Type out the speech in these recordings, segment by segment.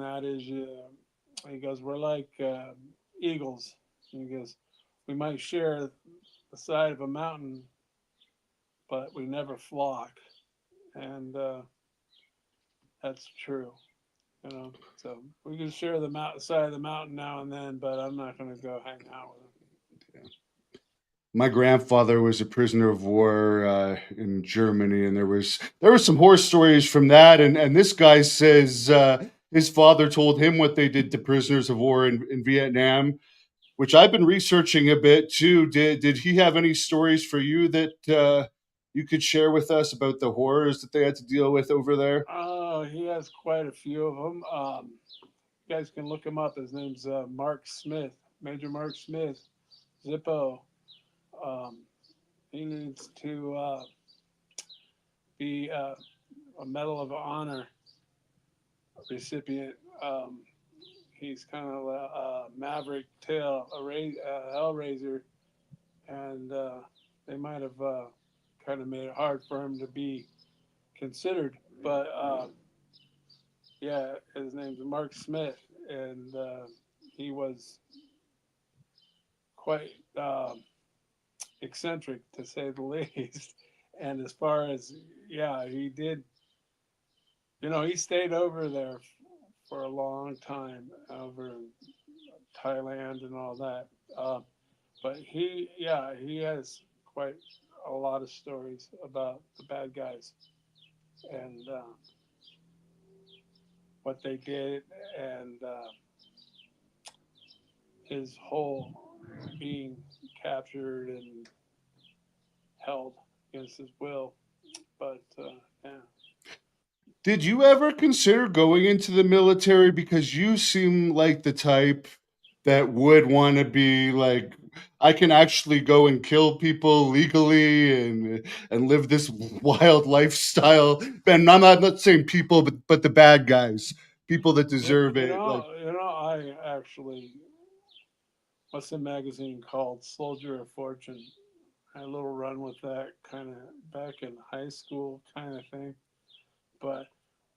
that is, he goes, we're like eagles. He goes, we might share the side of a mountain, but we never flock, and that's true. So we can share the side of the mountain now and then, but I'm not going to go hang out with them. My grandfather was a prisoner of war in Germany, and there was some horror stories from that. And this guy says his father told him what they did to prisoners of war in Vietnam, which I've been researching a bit too. Did he have any stories for you that you could share with us about the horrors that they had to deal with over there? Oh, he has quite a few of them. You guys can look him up. His name's Mark Smith, Major Mark Smith, Zippo. Um, he needs to be a Medal of Honor recipient. He's kind of a maverick tail, a hellraiser, and they might have kind of made it hard for him to be considered. But yeah, his name's Mark Smith, and he was quite eccentric to say the least. And as far as, yeah, he did, he stayed over there for a long time over in Thailand and all that. But yeah, he has quite a lot of stories about the bad guys and what they did, and his whole being captured and held against his will. But yeah. Did you ever consider going into the military? Because you seem like the type that would want to be like, I can actually go and kill people legally and live this wild lifestyle. And I'm not saying people, but the bad guys, people that deserve it. Like, I actually, what's the magazine called? Soldier of Fortune. I had a little run with that kind of back in high school, kind of thing. But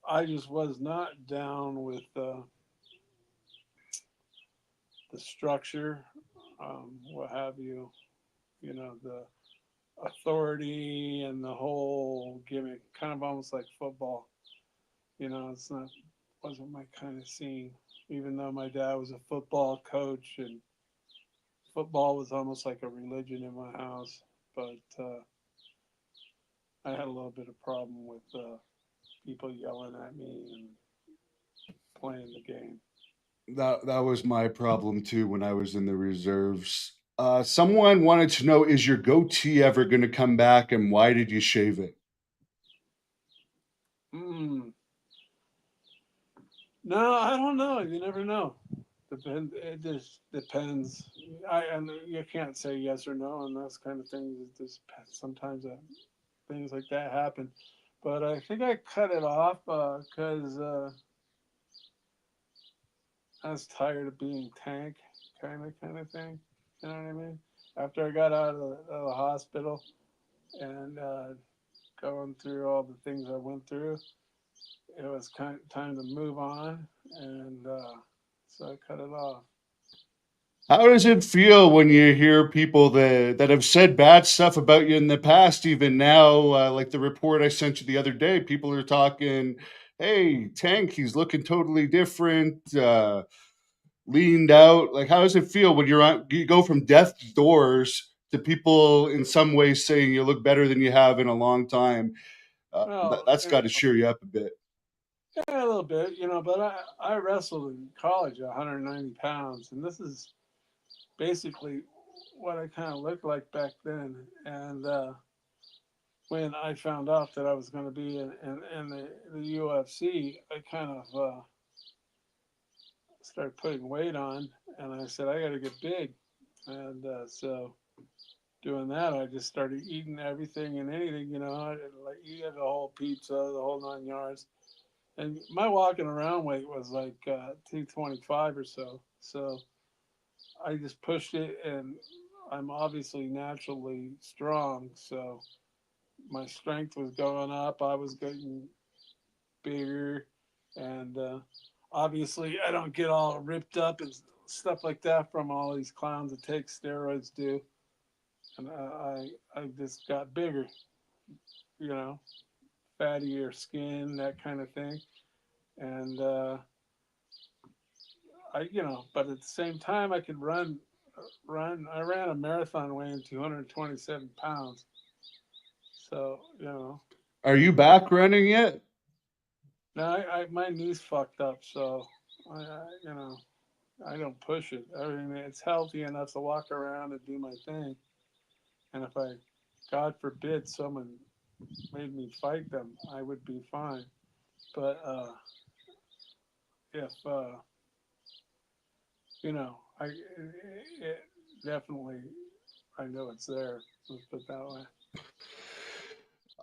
I just was not down with the structure, what have you. The authority and the whole gimmick, kind of almost like football. It's not wasn't my kind of scene. Even though my dad was a football coach and football was almost like a religion in my house, but I had a little bit of problem with people yelling at me and playing the game. that was my problem too when I was in the reserves. Someone wanted to know, is your goatee ever going to come back, and why did you shave it? Mm. No, I don't know. You never know. It just depends. And you can't say yes or no on those kind of things. It just sometimes things like that happen. But I think I cut it off because I was tired of being tank, kind of thing. You know what I mean? After I got out of the hospital and going through all the things I went through, it was kind of time to move on, and so I cut it off. How does it feel when you hear people that have said bad stuff about you in the past, even now, like the report I sent you the other day? People are talking, "Hey, Tank, he's looking totally different, leaned out." Like, how does it feel when you go from death's doors to people in some ways saying you look better than you have in a long time? Well, That's got to cheer you up a bit. yeah, a little bit, but I wrestled in college at 190 pounds, and this is basically what I kind of looked like back then. And when I found out that I was going to be in the UFC, I kind of started putting weight on, and I said, I got to get big. And so doing that, I just started eating everything and anything, like you had the whole pizza, the whole 9 yards. And my walking around weight was like 225 or so. So I just pushed it, and I'm obviously naturally strong. So my strength was going up. I was getting bigger, and obviously I don't get all ripped up and stuff like that from all these clowns that take steroids do, and I just got bigger, you know, fattier skin, that kind of thing, and but at the same time I could run. I ran a marathon weighing 227 pounds, so Are you back running yet? now my knee's fucked up, so I don't push it. I mean, it's healthy enough to walk around and do my thing. And if I, God forbid, someone made me fight them, I would be fine. But if it definitely, I know it's there. Let's put it that way.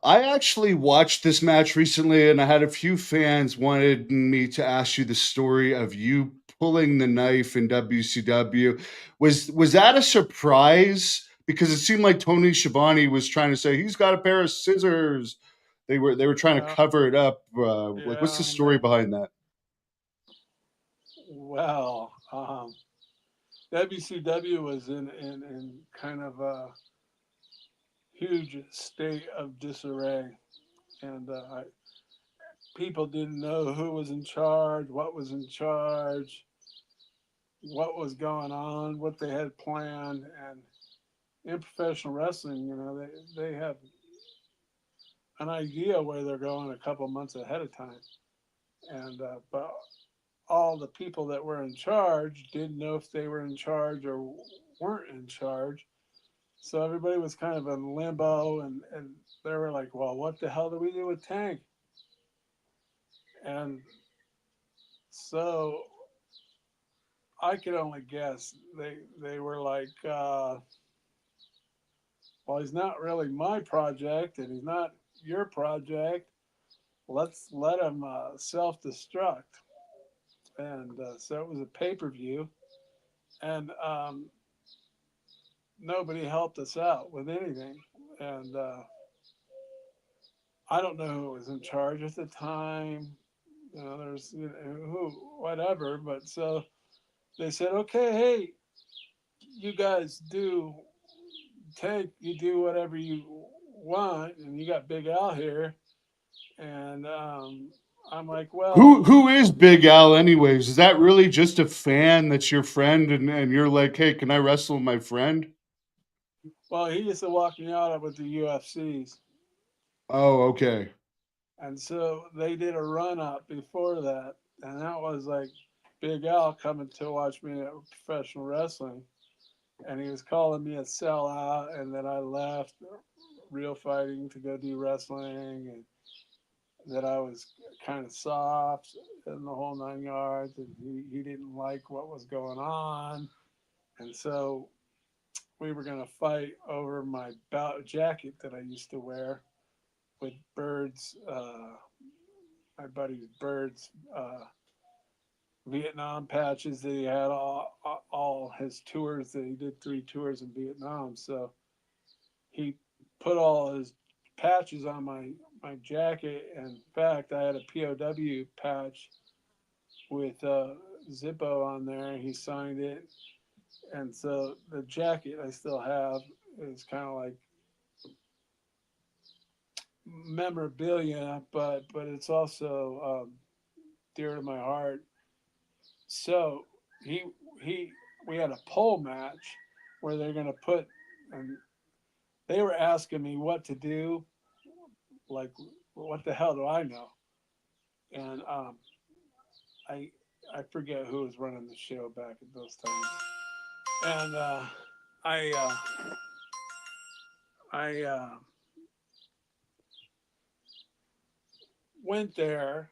I actually watched this match recently, and I had a few fans wanted me to ask you the story of you pulling the knife in WCW. Was that a surprise? Because it seemed like Tony Schiavone was trying to say he's got a pair of scissors. They were trying to Yeah, cover it up. Like, what's the yeah. story behind that? Well, WCW was in kind of a huge state of disarray, and people didn't know who was in charge, what was in charge, what was going on, what they had planned. And in professional wrestling, they have an idea where they're going a couple months ahead of time. And but all the people that were in charge didn't know if they were in charge or weren't in charge. So everybody was kind of in limbo, and they were like, "Well, what the hell do we do with Tank?" And so I could only guess. They were like, "Well, he's not really my project, and he's not your project. Let's let him self destruct." And so it was a pay per view, and nobody helped us out with anything. And I don't know who was in charge at the time. There's who, whatever. But so they said, "Okay, hey, you guys you do whatever you want, and you got Big Al here." And I'm like, "Well, Who is Big Al, anyways? Is that really just a fan that's your friend, and you're like, hey, can I wrestle my friend? he used to walk me out with the UFCs." Oh, okay. And so they did a run up before that, and that was like Big Al coming to watch me at professional wrestling, and he was calling me a sellout, and then I left real fighting to go do wrestling, and that I was kind of soft in the whole 9 yards, and he didn't like what was going on, and so we were going to fight over my bout jacket that I used to wear with birds, my buddy's birds. Vietnam patches that he had all his tours that he did 3 tours in Vietnam. So he put all his patches on my jacket. In fact, I had a POW patch with Zippo on there. He signed it, and so the jacket I still have is kind of like memorabilia, but it's also dear to my heart. So he he we had a pole match where they're gonna put, and they were asking me what to do, like what the hell do I know? And I I forget who was running the show back at those times. And I I went there,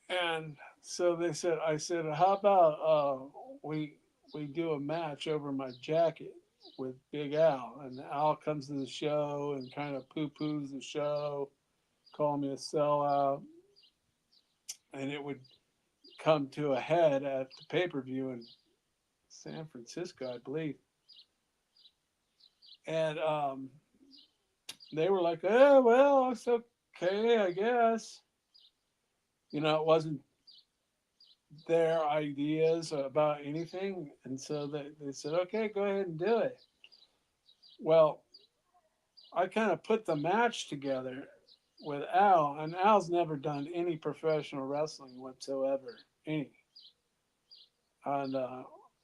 and so they said, I said, how about we do a match over my jacket with Big Al, and Al comes to the show and kind of poo poos the show, call me a sellout, and it would come to a head at the pay per view in San Francisco, I believe. And they were like, "Oh well, it's okay, I guess." It wasn't their ideas about anything. And so they said, okay, go ahead and do it. Well, I kind of put the match together with Al, and Al's never done any professional wrestling whatsoever, any. And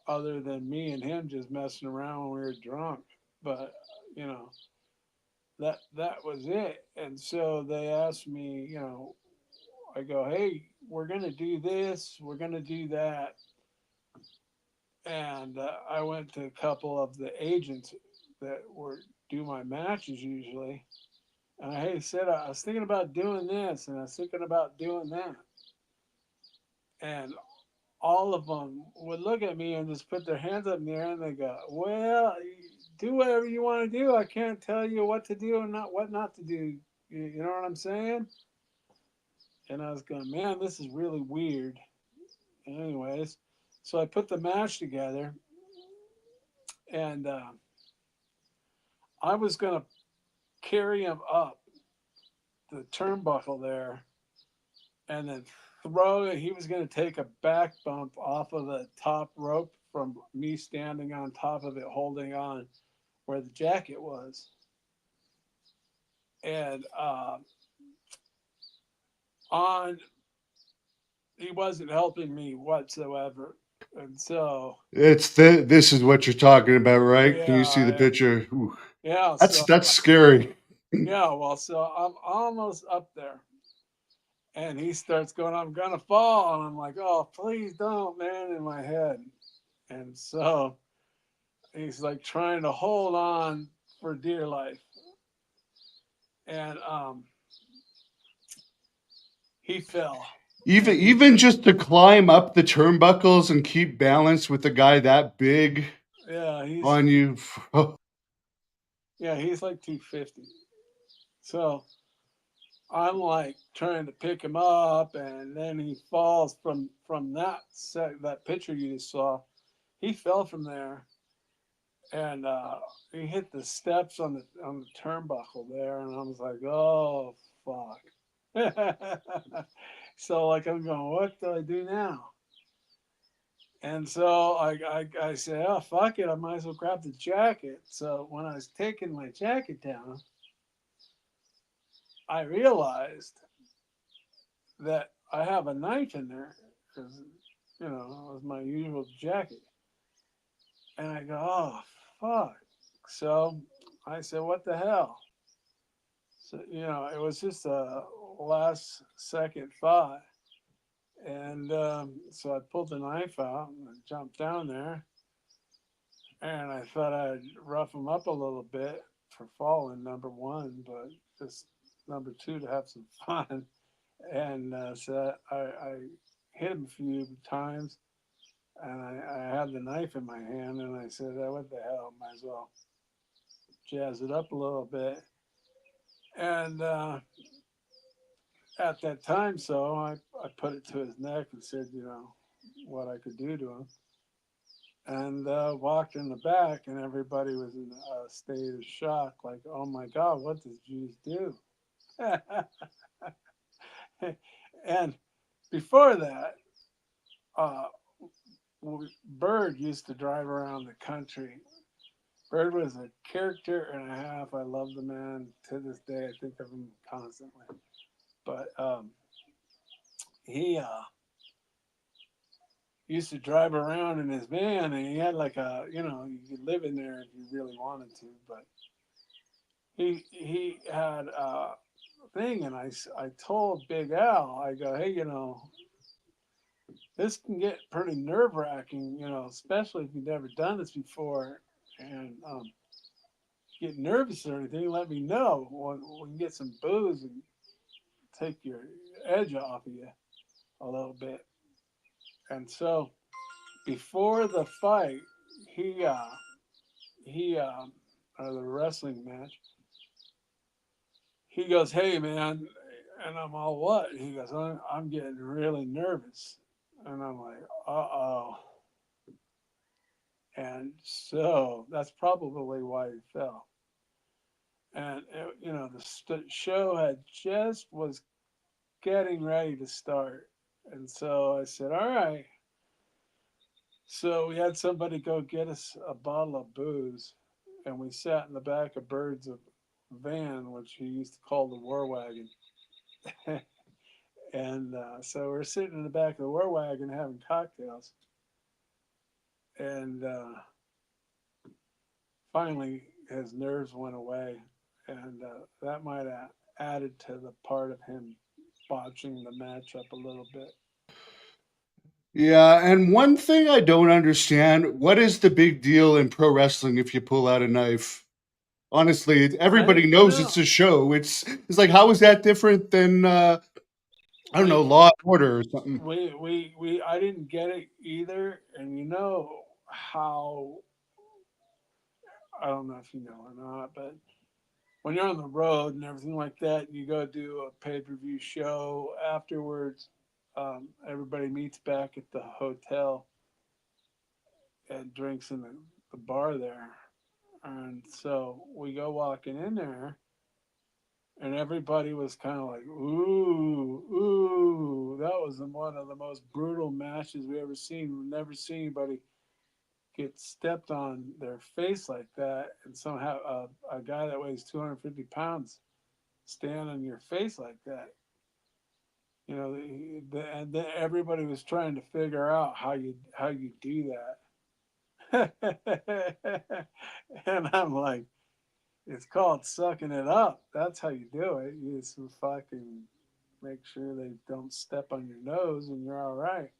other than me and him just messing around when we were drunk. But, you know, that was it. And so they asked me, I go, hey, we're gonna do this, we're gonna do that, and I went to a couple of the agents that were do my matches usually, and I said I was thinking about doing this, and I was thinking about doing that, and all of them would look at me and just put their hands up in the air and they go, well, do whatever you want to do. I can't tell you what to do and not what not to do. You know what I'm saying? And I was going, man, this is really weird. Anyways, so I put the match together, and I was going to carry him up the turnbuckle there and then throw it. He was going to take a back bump off of the top rope from me standing on top of it, holding on where the jacket was. And on, he wasn't helping me whatsoever. And so, This is what you're talking about, right? Can you see the yeah, picture? Ooh, yeah. that's scary. Yeah, well, so I'm almost up there. And he starts going, I'm going to fall. And I'm like, oh, please don't, man, in my head. And so he's like trying to hold on for dear life. And he fell. Even And he, even just to climb up the turnbuckles and keep balance with a guy that big yeah, on you. he's like 250. So I'm like trying to pick him up, and then he falls from that picture you just saw. He fell from there, and he hit the steps on the turnbuckle there, and I was like, oh fuck. So like I'm going, what do I do now? And so I said, oh fuck it, I might as well grab the jacket. So when I was taking my jacket down, I realized that I have a knife in there because it was my usual jacket, and I go, oh fuck. So I said, what the hell? So it was just a last second thought, and so I pulled the knife out and I jumped down there, and I thought I'd rough him up a little bit for falling, number one, but just number two to have some fun. And so I hit him a few times, and I had the knife in my hand, and I said, what the hell, might as well jazz it up a little bit. And at that time, so I put it to his neck and said, what I could do to him. And walked in the back, and everybody was in a state of shock, like, oh my God, what does Jews do? And before that, uh, Bird used to drive around the country. Bird was a character and a half. I love the man to this day. I think of him constantly. But he used to drive around in his van, and he had like you could live in there if you really wanted to. But he had a thing, and I told Big Al, I go, hey, this can get pretty nerve wracking, especially if you've never done this before, and get nervous or anything, let me know. We can get some booze and take your edge off of you a little bit. And so before the fight, he or the wrestling match, he goes, "Hey man," and I'm all, "What?" He goes, "I'm getting really nervous," and I'm like, "Uh oh." And so that's probably why he fell. And the show had just was getting ready to start, And so I said, all right. So we had somebody go get us a bottle of booze, and we sat in the back of Bird's van, which he used to call the war wagon. And so we're sitting in the back of the war wagon having cocktails. And finally, his nerves went away. And that might have added to the part of him botching the match up a little bit. Yeah, and one thing I don't understand, what is the big deal in pro wrestling if you pull out a knife? Honestly, everybody You knows know, it's a show. It's like how is that different than I don't know, we, Law and Order or something? I didn't get it either. And you know how, I don't know if you know or not, but when you're on the road and everything like that, you go do a pay per view show afterwards. Everybody meets back at the hotel and drinks in the bar there. And so we go walking in there, and everybody was kind of like, ooh, ooh. That was one of the most brutal matches we ever seen. We've never seen anybody get stepped on their face like that. And somehow a guy that weighs 250 pounds stand on your face like that. You know, and everybody was trying to figure out how you do that. And I'm like, it's called sucking it up. That's how you do it. You just fucking make sure they don't step on your nose, and you're all right.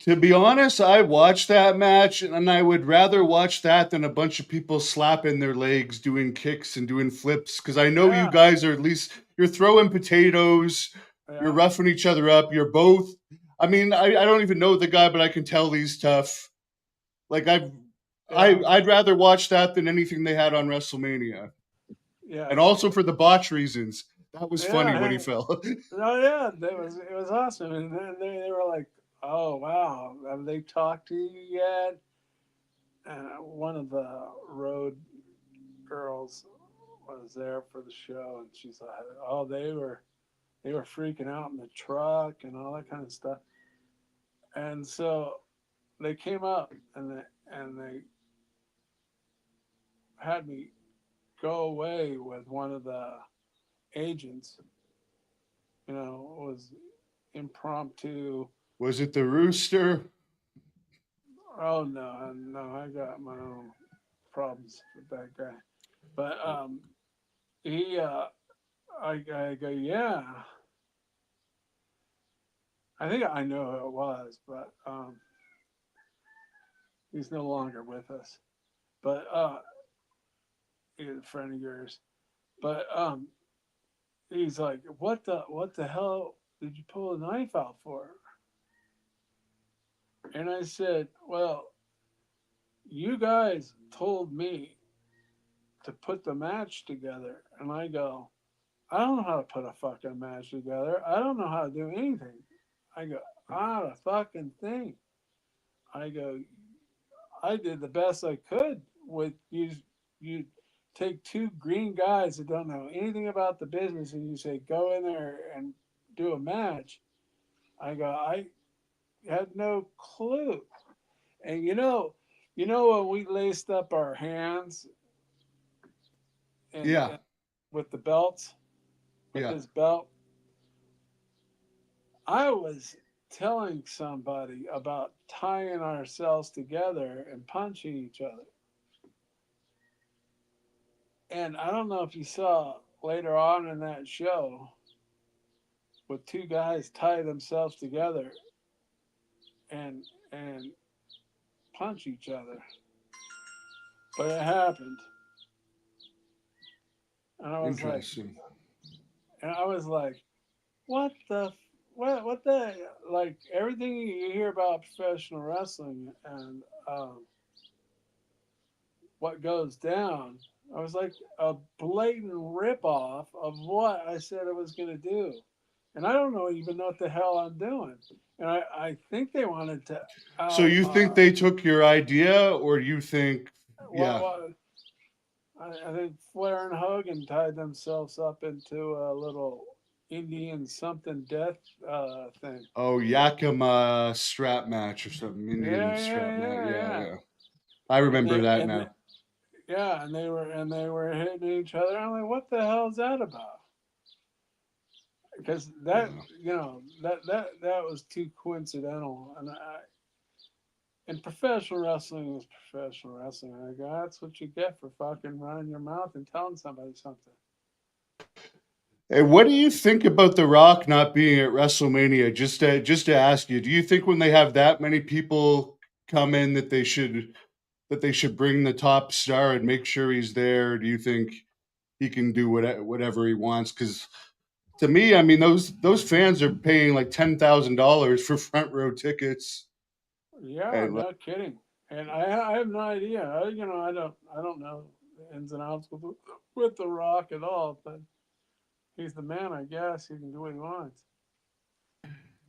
To be honest, I watched that match and I would rather watch that than a bunch of people slapping their legs, doing kicks and doing flips. Because I know you Yeah, guys are at least you're throwing potatoes, you're yeah, roughing each other up, you're both. I mean, I don't even know the guy, but I can tell he's tough. Like yeah, I'd rather watch that than anything they had on WrestleMania. yeah, And also for the botch reasons. That was funny when he yeah. fell. No, yeah, it was awesome, and then they were like, "Oh wow, have they talked to you yet?" And one of the road girls was there for the show, and she's like, "Oh, they were freaking out in the truck and all that kind of stuff." And so they came up and they had me go away with one of the agents. You know, it was impromptu. Was it the rooster? Oh no, no, I got my own problems with that guy. But he, I go, yeah. I think I know who it was, but he's no longer with us. But he's a friend of yours. But he's like, what the hell did you pull a knife out for? And I said, well, you guys told me to put the match together. And I go, I don't know how to put a fucking match together. I don't know how to do anything. I go, not a fucking thing. I go, I did the best I could with you. You take two green guys that don't know anything about the business and you say, go in there and do a match. I go, I had no clue. And you know when we laced up our hands Yeah, and with the belts, with yeah. this belt, I was telling somebody about tying ourselves together and punching each other. And I don't know if you saw later on in that show with two guys tie themselves together and punch each other. But it happened. And I was like Interesting. and I was like, what the what the like everything you hear about professional wrestling and what goes down. I was like a blatant ripoff of what I said I was going to do. And I don't know even know what the hell I'm doing. And I think they wanted to So out you think they took your idea, or you think, yeah, what I think Flair and Hogan tied themselves up into a little. Indian something death thing. Oh, Yakima strap match or something. Indian Yeah, strap yeah, match. yeah, Yeah, yeah. yeah. I And remember they that and they, now. yeah, and they were hitting each other. I'm like, what the hell is that about? Because that Yeah. that was too coincidental. And professional wrestling is professional wrestling. I go, that's what you get for fucking running your mouth and telling somebody something. Hey, what do you think about The Rock not being at WrestleMania? Just to ask you, do you think when they have that many people come in that they should bring the top star and make sure he's there? Do you think he can do whatever he wants? Because to me, I mean, those fans are paying like $10,000 for front row tickets, Yeah, and like, no kidding. And I have no idea. I don't know the ins and outs with the Rock at all. But he's the man, I guess. He can do what he wants.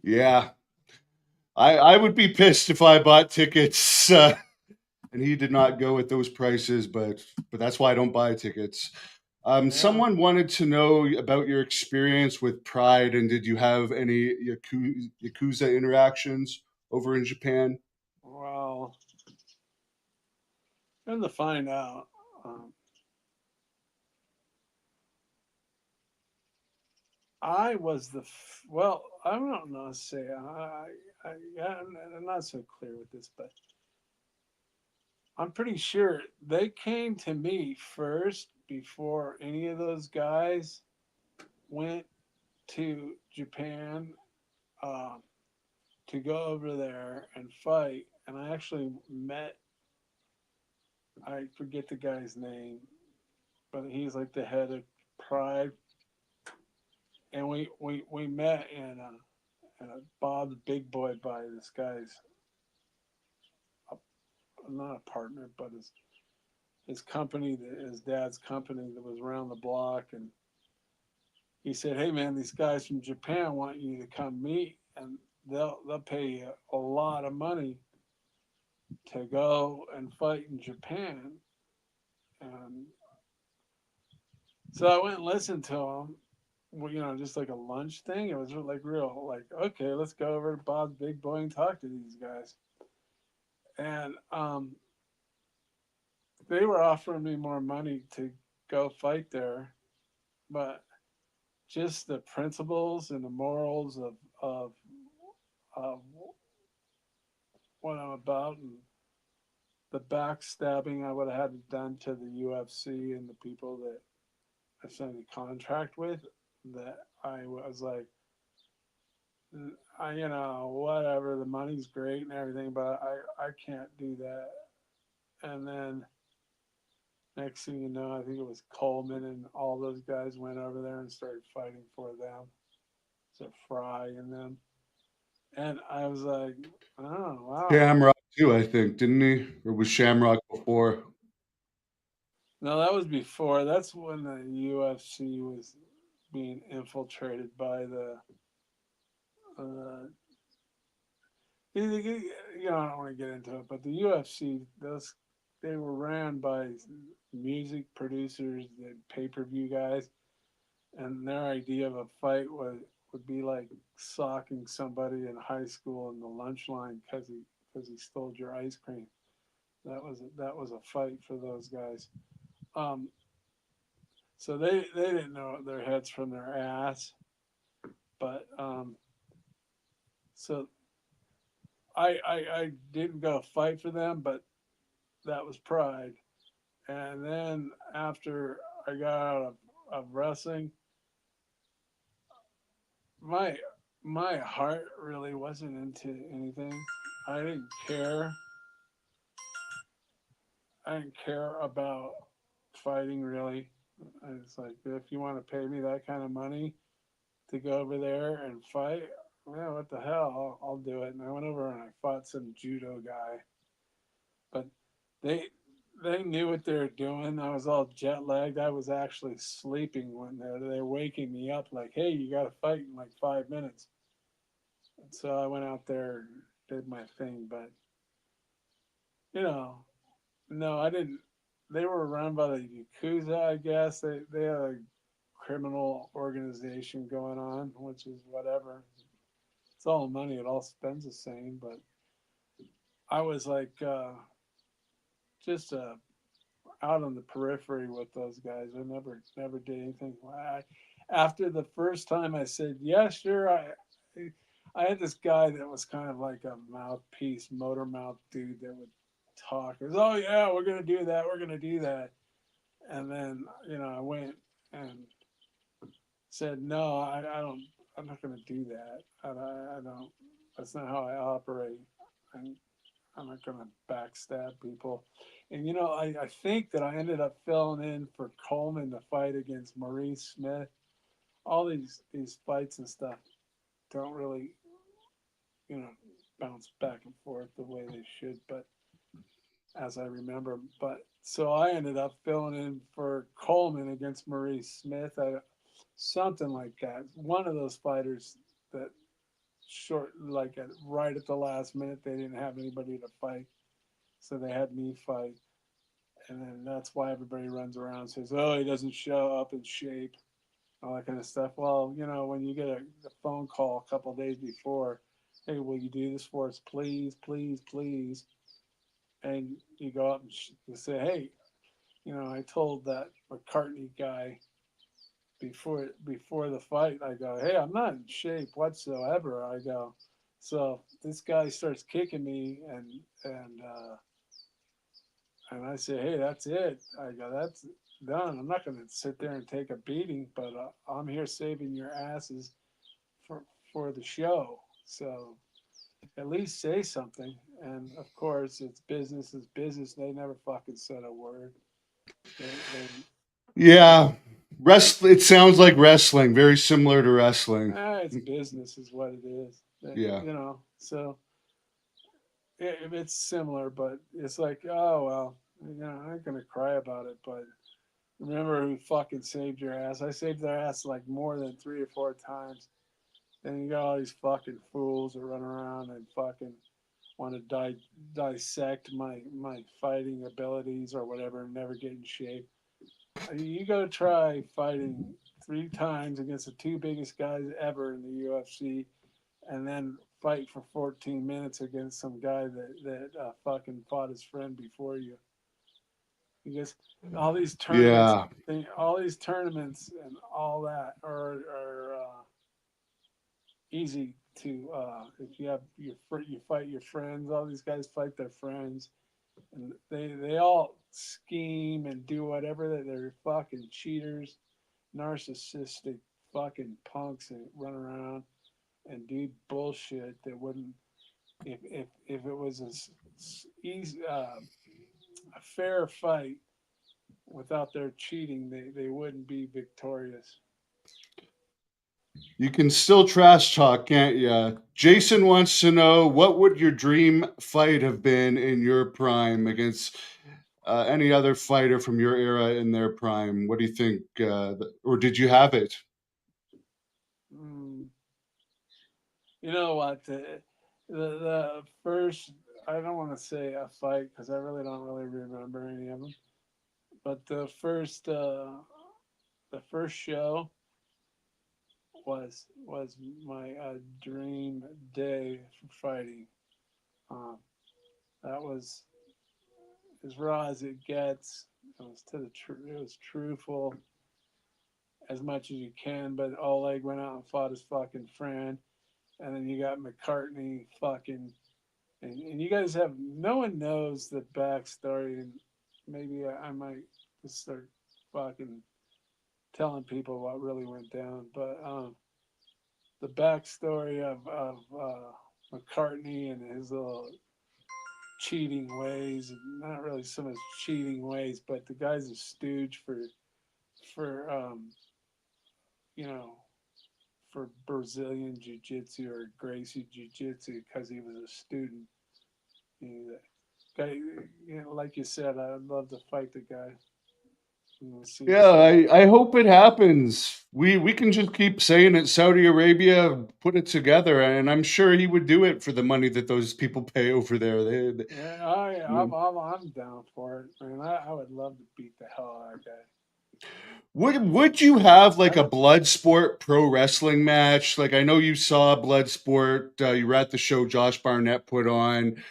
yeah, I would be pissed if I bought tickets and he did not go at those prices, but that's why I don't buy tickets. Yeah. Someone wanted to know about your experience with Pride, and did you have any Yakuza interactions over in Japan? Well, and to find out, um, I was well. I don't know. Say yeah, I'm not so clear with this, but I'm pretty sure they came to me first before any of those guys went to Japan um, to go over there and fight. And I actually met, I forget the guy's name, but he's like the head of Pride. And we met in a Bob's Big Boy by this guy's, uh, not a partner, but his company, his dad's company that was around the block. And he said, "Hey man, these guys from Japan want you to come meet, and they'll pay you a lot of money to go and fight in Japan." And so I went and listened to him. Well, just like a lunch thing. It was like real, like, okay, let's go over to Bob's Big Boy and talk to these guys. And they were offering me more money to go fight there, but just the principles and the morals of what I'm about, and the backstabbing I would have had done to the UFC and the people that I signed a contract with, that I was like, whatever, the money's great and everything, but I can't do that. And then next thing you know, I think it was Coleman and all those guys went over there and started fighting for them. So Fry and them. And I was like, oh, wow. Shamrock too, I think, didn't he? Or was Shamrock before? No, that was before. That's when the UFC was being infiltrated by the uh, I don't want to get into it, but the UFC, those they were ran by music producers, the pay per view guys, and their idea of a fight would be like socking somebody in high school in the lunch line because he stole your ice cream. That was a fight for those guys. Um, so they didn't know their heads from their ass, but so I didn't go fight for them, but that was pride. And then after I got out of wrestling, my my heart really wasn't into anything. I didn't care. I didn't care about fighting really. I was like, if you want to pay me that kind of money to go over there and fight, well, what the hell? I'll do it. And I went over and I fought some judo guy, but they they knew what they were doing. I was all jet lagged. I was actually sleeping when they're waking me up like, "Hey, you got to fight in like 5 minutes." And so I went out there and did my thing. But you know, no, I didn't. They were run by the yakuza, I guess. They had a criminal organization going on, which is whatever. It's all money. It all spends the same. But I was like just out on the periphery with those guys. I never did anything. After the first time, I said, "Yeah, sure." I had this guy that was kind of like a mouthpiece, motor mouth dude that would talk. He was, "Oh yeah, we're gonna do that. We're gonna do that." And then I went and said, "No, I don't. I'm not gonna do that. I don't. That's not how I operate. And I'm not gonna backstab people." And I think that I ended up filling in for Coleman the fight against Maurice Smith. All these fights and stuff don't really you know bounce back and forth the way they should, but as I remember. But so I ended up filling in for Coleman against Maurice Smith. Something like that. One of those fighters that short like right at the last minute they didn't have anybody to fight, so they had me fight. And then that's why everybody runs around and says, "Oh, he doesn't show up in shape," all that kind of stuff. Well, when you get a phone call a couple of days before, "Hey, will you do this for us, please, please, please?" And you go up and you say, "Hey, I told that McCartney guy before the fight, I go, hey, I'm not in shape whatsoever." I go, so this guy starts kicking me, and I say, "Hey, that's it." I go, "That's done. I'm not going to sit there and take a beating, but I'm here saving your asses for for the show. So at least say something." And of course, it's business is business. They never fucking said a word. They Yeah. It sounds like wrestling, very similar to wrestling. it's business is what it is. Yeah. So it's similar, but it's like, oh well, I ain't gonna cry about it. But remember who fucking saved your ass? I saved their ass like more than 3 or 4 times. Then you got all these fucking fools that run around and fucking want to dissect my fighting abilities or whatever and never get in shape. You go try fighting 3 times against the two biggest guys ever in the UFC, and then fight for 14 minutes against some guy that fucking fought his friend before you. Because all these tournaments, Yeah. all these tournaments, and all that are easy to if you have you fight your friends. All these guys fight their friends, and they all scheme and do whatever. They're fucking cheaters, narcissistic fucking punks that run around and do bullshit that wouldn't if it was easy a fair fight without their cheating, they wouldn't be victorious. You can still trash talk, can't you? Jason wants to know, what would your dream fight have been in your prime against any other fighter from your era in their prime? What do you think? Or did you have it? Mm, you know what? The first, I don't want to say a fight because I really don't really remember any of them. But the first show was my dream day for fighting. Um, that was as raw as it gets. It was truthful as much as you can. But Oleg went out and fought his fucking friend, and then you got McCartney fucking, and you guys have no one knows the backstory, and maybe I might just start fucking telling people what really went down. But the backstory of McCartney and his little cheating ways, not really so much cheating ways, but the guy's a stooge for you know for Brazilian Jiu Jitsu or Gracie Jiu Jitsu because he was a student. Guy, like you said, I'd love to fight the guy. We'll see. Yeah, I hope it happens. We can just keep saying it. Saudi Arabia put it together, and I'm sure he would do it for the money that those people pay over there. Yeah, You know, I'm down for it, man. I would love to beat the hell out of that guy. Would you have like a blood sport pro wrestling match? Like I know you saw blood sport. You were at the show Josh Barnett put on.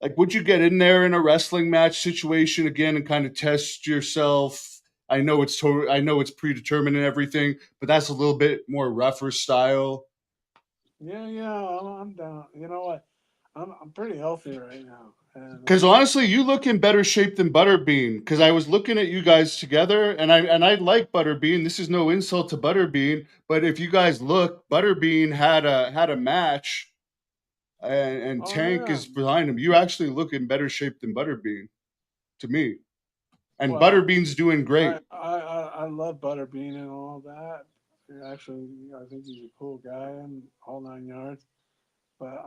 Like, would you get in there in a wrestling match situation again and kind of test yourself? I know it's predetermined and everything, but that's a little bit more rougher style. Yeah, yeah, I'm down. You know what? I'm pretty healthy right now, and Because honestly, you look in better shape than Butterbean. Because I was looking at you guys together, and I like Butterbean. This is no insult to Butterbean, but if you guys look, Butterbean had a match, and oh Tank yeah. is behind him. You actually look in better shape than Butterbean, to me. And Well, Butterbean's doing great. I love Butterbean and all that. Actually, I think he's a cool guy and all 9 yards. But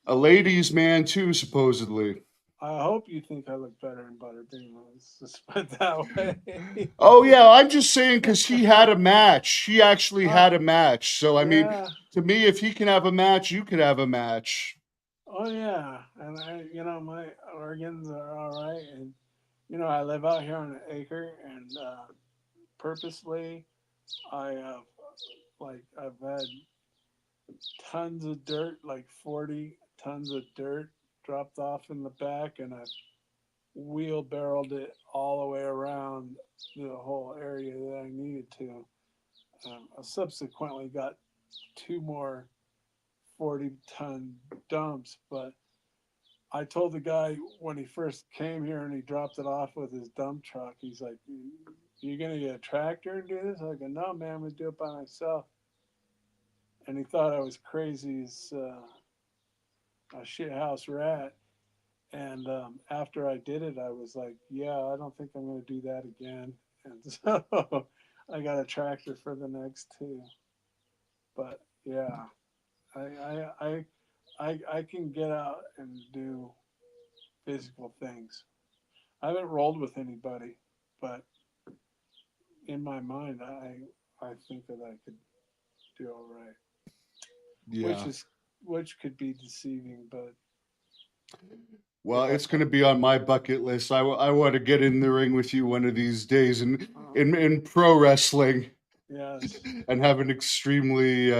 A ladies' man too, supposedly. I hope you think I look better in Butterbean. Let's just put it that way. Oh yeah, I'm just saying because he had a match. He actually uh, had a match. So I mean, yeah. to me, if he can have a match, you could have a match. Oh yeah. And my organs are all right. And I live out here on an acre, and purposely, I have I've had tons of dirt, like 40 tons of dirt dropped off in the back, and I've wheelbarrowed it all the way around the whole area that I needed to. I subsequently got two more 40-ton dumps, but I told the guy when he first came here and he dropped it off with his dump truck, he's like, "You gonna get a tractor and do this?" I go, "No, man, I'm gonna do it by myself." And he thought I was crazy as a shithouse rat. And after I did it, I was like, "Yeah, I don't think I'm gonna do that again." And so I got a tractor for the next two. But yeah, I I I I can get out and do physical things. I haven't rolled with anybody, but in my mind, I think that I could do all right, which Yeah. is which could be deceiving. But Well, if I it's going to be on my bucket list. I want to get in the ring with you one of these days and in pro wrestling yes, and have an extremely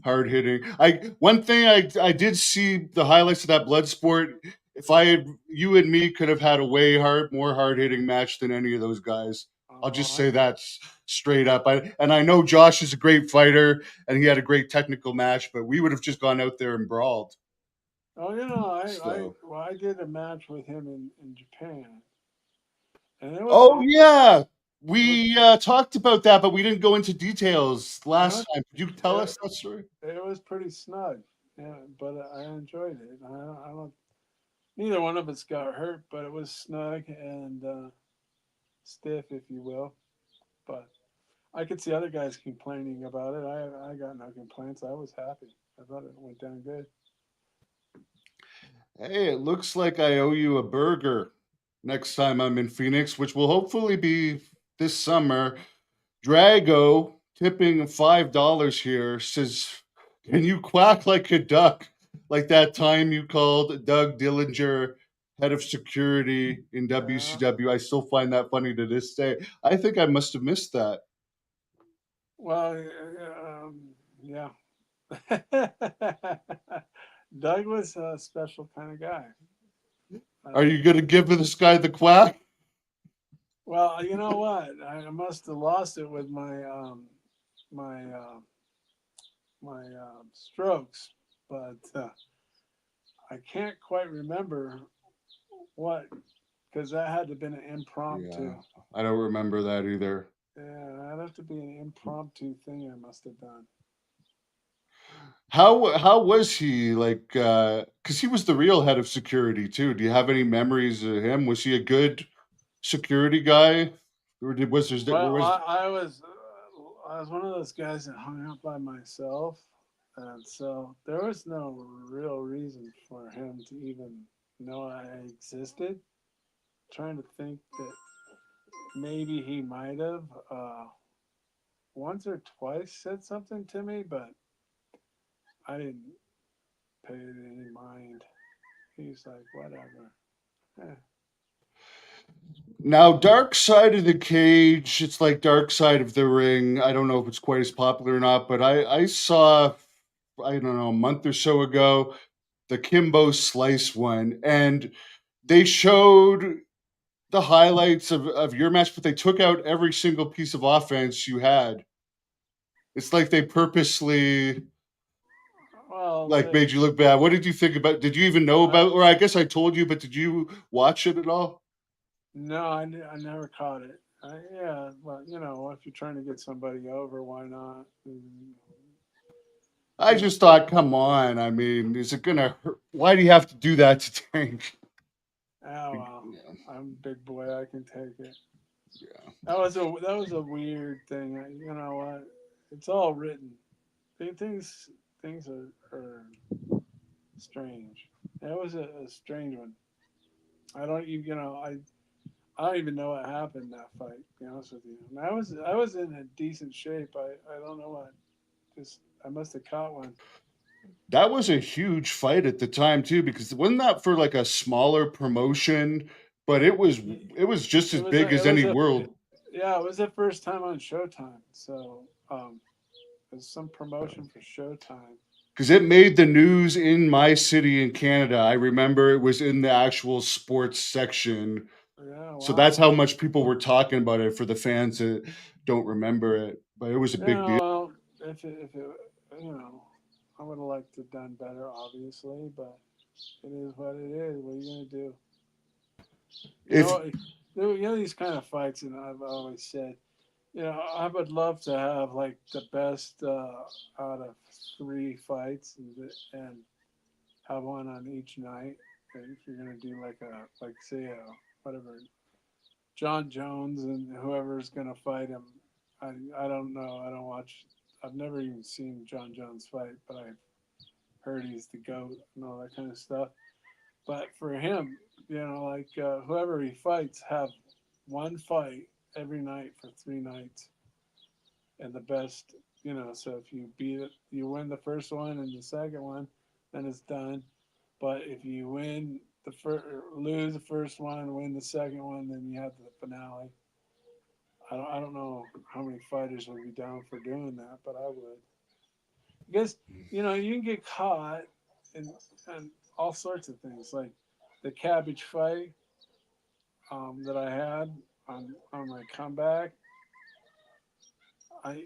hard hitting. I one thing I did see the highlights of that blood sport. If I had you and me could have had a way more hard hitting match than any of those guys. I'll just I say that straight up. I know Josh is a great fighter and he had a great technical match, but we would have just gone out there and brawled. oh So well, I did a match with him in Japan, and oh yeah, it was we talked about that, but we didn't go into details it last was time. Could you tell it, us that story? it was pretty snug. Yeah, but I enjoyed it. I don't. Neither one of us got hurt, but it was snug and stiff, if you will. But I could see other guys complaining about it. I got no complaints. I was happy. I thought it went down good. Hey, it looks like I owe you a burger next time I'm in Phoenix, which will hopefully be this summer. Drago tipping $5 here says, "Can you quack like a duck, like that time you called Doug Dillinger head of security in Yeah. WCW?" I still find that funny to this day. I think I must have missed that. Well, yeah. Doug was a special kind of guy. Are Uh, you going to give this guy the quack? well, you know what? I must have lost it with my my strokes, but I can't quite remember what because that had to have been an Yeah, impromptu. I don't remember that either. Yeah, that'd have to be an impromptu thing I must have done. How was he like? Because he was the real head of security too. Do you have any memories of him? Was he a good security guy, or Well, was I was one of those guys that hung out by myself, and so there was no real reason for him to even know I existed. Trying to think that maybe he might have once or twice said something to me, but I didn't pay it any mind. He's like, whatever. Eh. Now, Dark Side of the Cage, it's like Dark Side of the Ring. I don't know if it's quite as popular or not, but I saw, I don't know, a month or so ago, the Kimbo Slice one, and they showed the highlights of your match, but they took out every single piece of offense you had. It's like they purposely Well, like made you look bad. What did you think about? Did you even know I about? Or I guess I told you, but did you watch it at all? no, I never caught it. Yeah, well, if you're trying to get somebody over, why not? I just thought, come on. I mean, is it gonna hurt? Why do you have to do that to Tank? Oh well, Yeah, I'm a big boy. I can take it. yeah. That was a weird thing. You know what? It's all written. Things are strange. That was a strange one. I don't even I don't even know what happened in that fight. To be honest with you, and I was in a decent shape. I don't know what. Just I must have caught one. That was a huge fight at the time too, because wasn't that for like a smaller promotion? But it was just It as was big a, it as was any a world yeah, it was the first time on Showtime. So it was some promotion for Showtime. because it made the news in my city in Canada. I remember it was in the actual sports section. Yeah, So that's wow. how much people were talking about it for the fans that don't remember it. But it was a big Yeah, deal. well, if it, you know, I would have liked to have done better, obviously, but it is what it is. What are you gonna do? You If know, these kind of fights, and I've always said, I would love to have like the best out of three fights, and have one on each night. And if you're gonna do like say whatever John Jones and whoever's gonna fight him, I don't know. I don't watch. I've never even seen John Jones fight, but I've heard he's the goat and all that kind of stuff. But for him, like whoever he fights, have one fight every night for 3 nights, and the best. So if you beat it, you win the first one and the second one, then it's done. But if you win the first, lose the first one, win the second one, then you have the finale. I don't know how many fighters would be down for doing that, but I would. Because you can get caught in all sorts of things, like the cabbage fight that I had on my comeback. I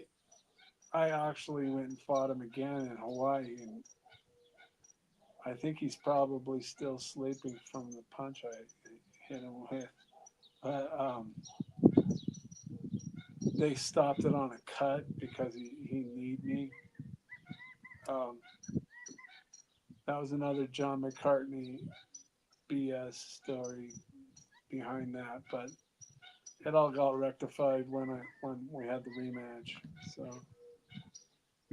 I actually went and fought him again in Hawaii, and I think he's probably still sleeping from the punch I hit him with. But they stopped it on a cut because he need me. Um, that was another John McCartney BS story behind that, but it all got rectified when we had the rematch. So,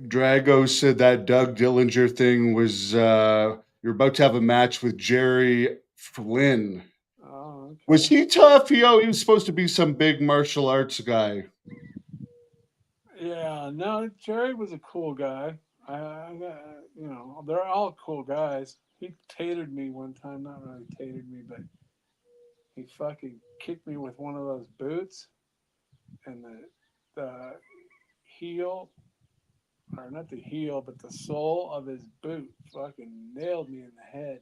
Drago said that Doug Dillinger thing was you're about to have a match with Jerry Flynn. oh, Was okay. he tough? He was supposed to be some big martial arts guy. Yeah, no, Jerry was a cool guy. They're all cool guys. He tatered me one time, not really tatered me, but he fucking kicked me with one of those boots, and the heel, or not the heel, but the sole of his boot fucking nailed me in the head.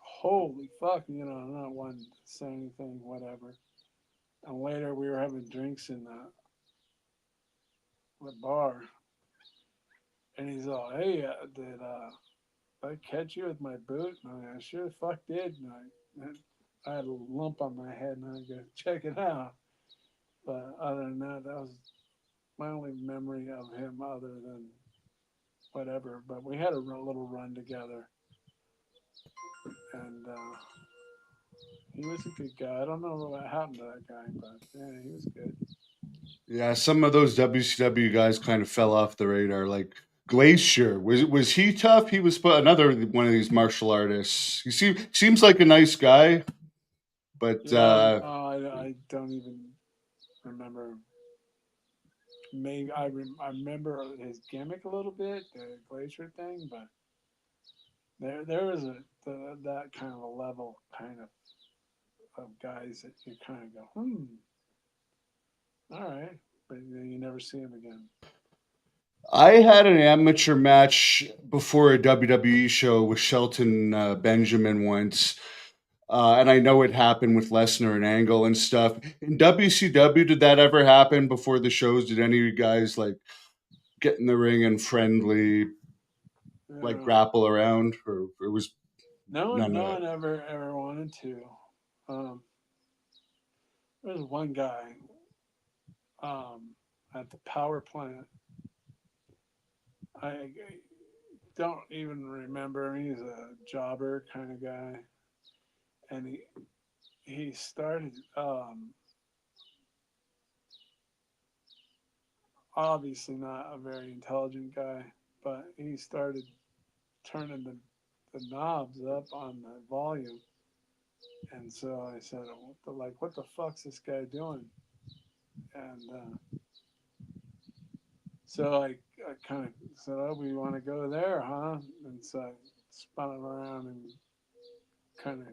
Holy fuck, I'm not one to say anything, whatever. And later we were having drinks in the bar, and he's all, "Hey, did I catch you with my boot?" And I sure the fuck did. And I had a lump on my head, and I go check it out. But other than that, that was my only memory of him, other than whatever. But we had a little run together, and he was a good guy. I don't know what happened to that guy, but yeah, he was good. Yeah, some of those WCW guys kind of fell off the radar. Like Glacier, was he tough? He was another one of these martial artists. Seems like a nice guy, but Yeah, no, I don't even remember. Maybe I remember his gimmick a little bit, the glacier thing, but there was that kind of a level kind of of guys that you kind of go, all right, but then you never see them again. I had an amateur match before a WWE show with Shelton Benjamin once. And I know it happened with Lesnar and Angle and stuff. In WCW, did that ever happen before the shows? Did any of you guys like get in the ring and friendly, like Yeah. grapple around, or it was none No of that? one ever wanted to. Um, there was one guy um, at the power plant. I don't even remember. He's a jobber kind of guy, and he started obviously not a very intelligent guy, but he started turning the knobs up on the volume. And so I said, what the fuck's this guy doing? And so I kind of said, oh, we want to go there, huh? And so I spun him around and kind of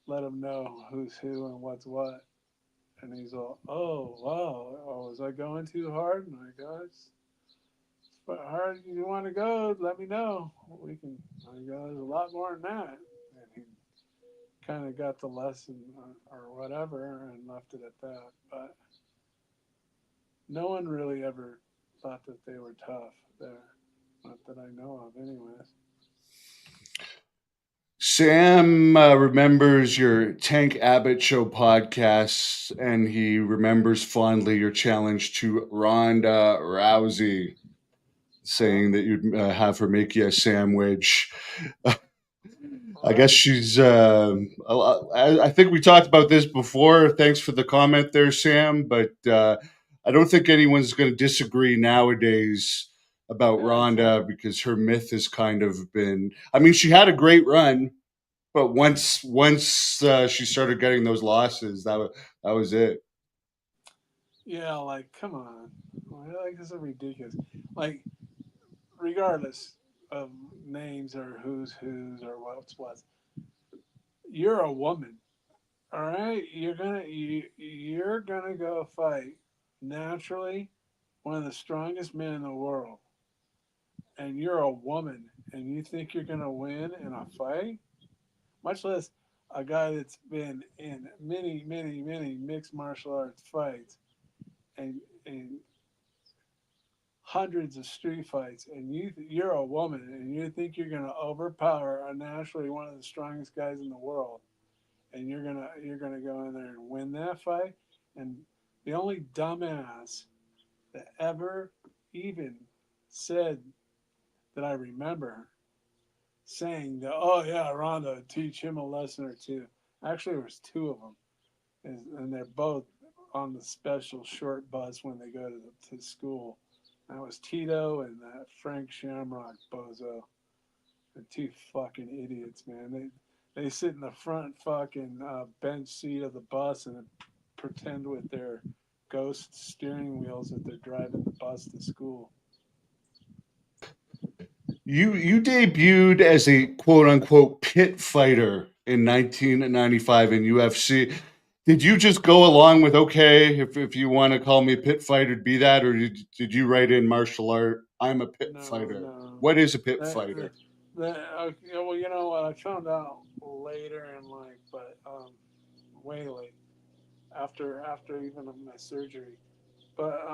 let him know who's who and what's what. And he's all, oh, wow, oh, was I going too hard? And I go, but hard you want to go, let me know. We can, I go, there's a lot more than that. And he kind of got the lesson or whatever and left it at that. But no one really ever thought that they were tough there. Not that I know of, anyways. Sam remembers your Tank Abbott Show podcast, and he remembers fondly your challenge to Ronda Rousey, Well, saying that you'd have her make you a sandwich. I guess well, she's. I think we talked about this before. Thanks for the comment there, Sam. But I don't think anyone's going to disagree nowadays about yeah, it's a, Rhonda because her myth has kind of been. I mean, she had a great run, but once she started getting those losses, that was it. yeah, like, come on. Like, this is ridiculous. Like, regardless of names or who's or what's what, you're a woman. All right, you're gonna go fight naturally one of the strongest men in the world, and you're a woman, and you think you're gonna win in a fight, much less a guy that's been in many mixed martial arts fights and hundreds of street fights, and you're a woman, and you think you're gonna overpower a naturally one of the strongest guys in the world, and you're gonna go in there and win that fight. And the only dumbass that ever even said that I remember saying that, oh yeah, Ronda, teach him a lesson or two. Actually, there was two of them, and they're both on the special short bus when they go to school. That was Tito and that Frank Shamrock bozo. They're two fucking idiots, man. They sit in the front fucking bench seat of the bus and pretend with their ghost steering wheels that they're driving the bus to school. You debuted as a quote unquote pit fighter in 1995 in UFC. Did you just go along with okay, if you want to call me a pit fighter, be that, or did you write in martial art? I'm a pit No, fighter. no. What is a pit The, fighter? well, you know what? I found out later in life, but way late after even my surgery. But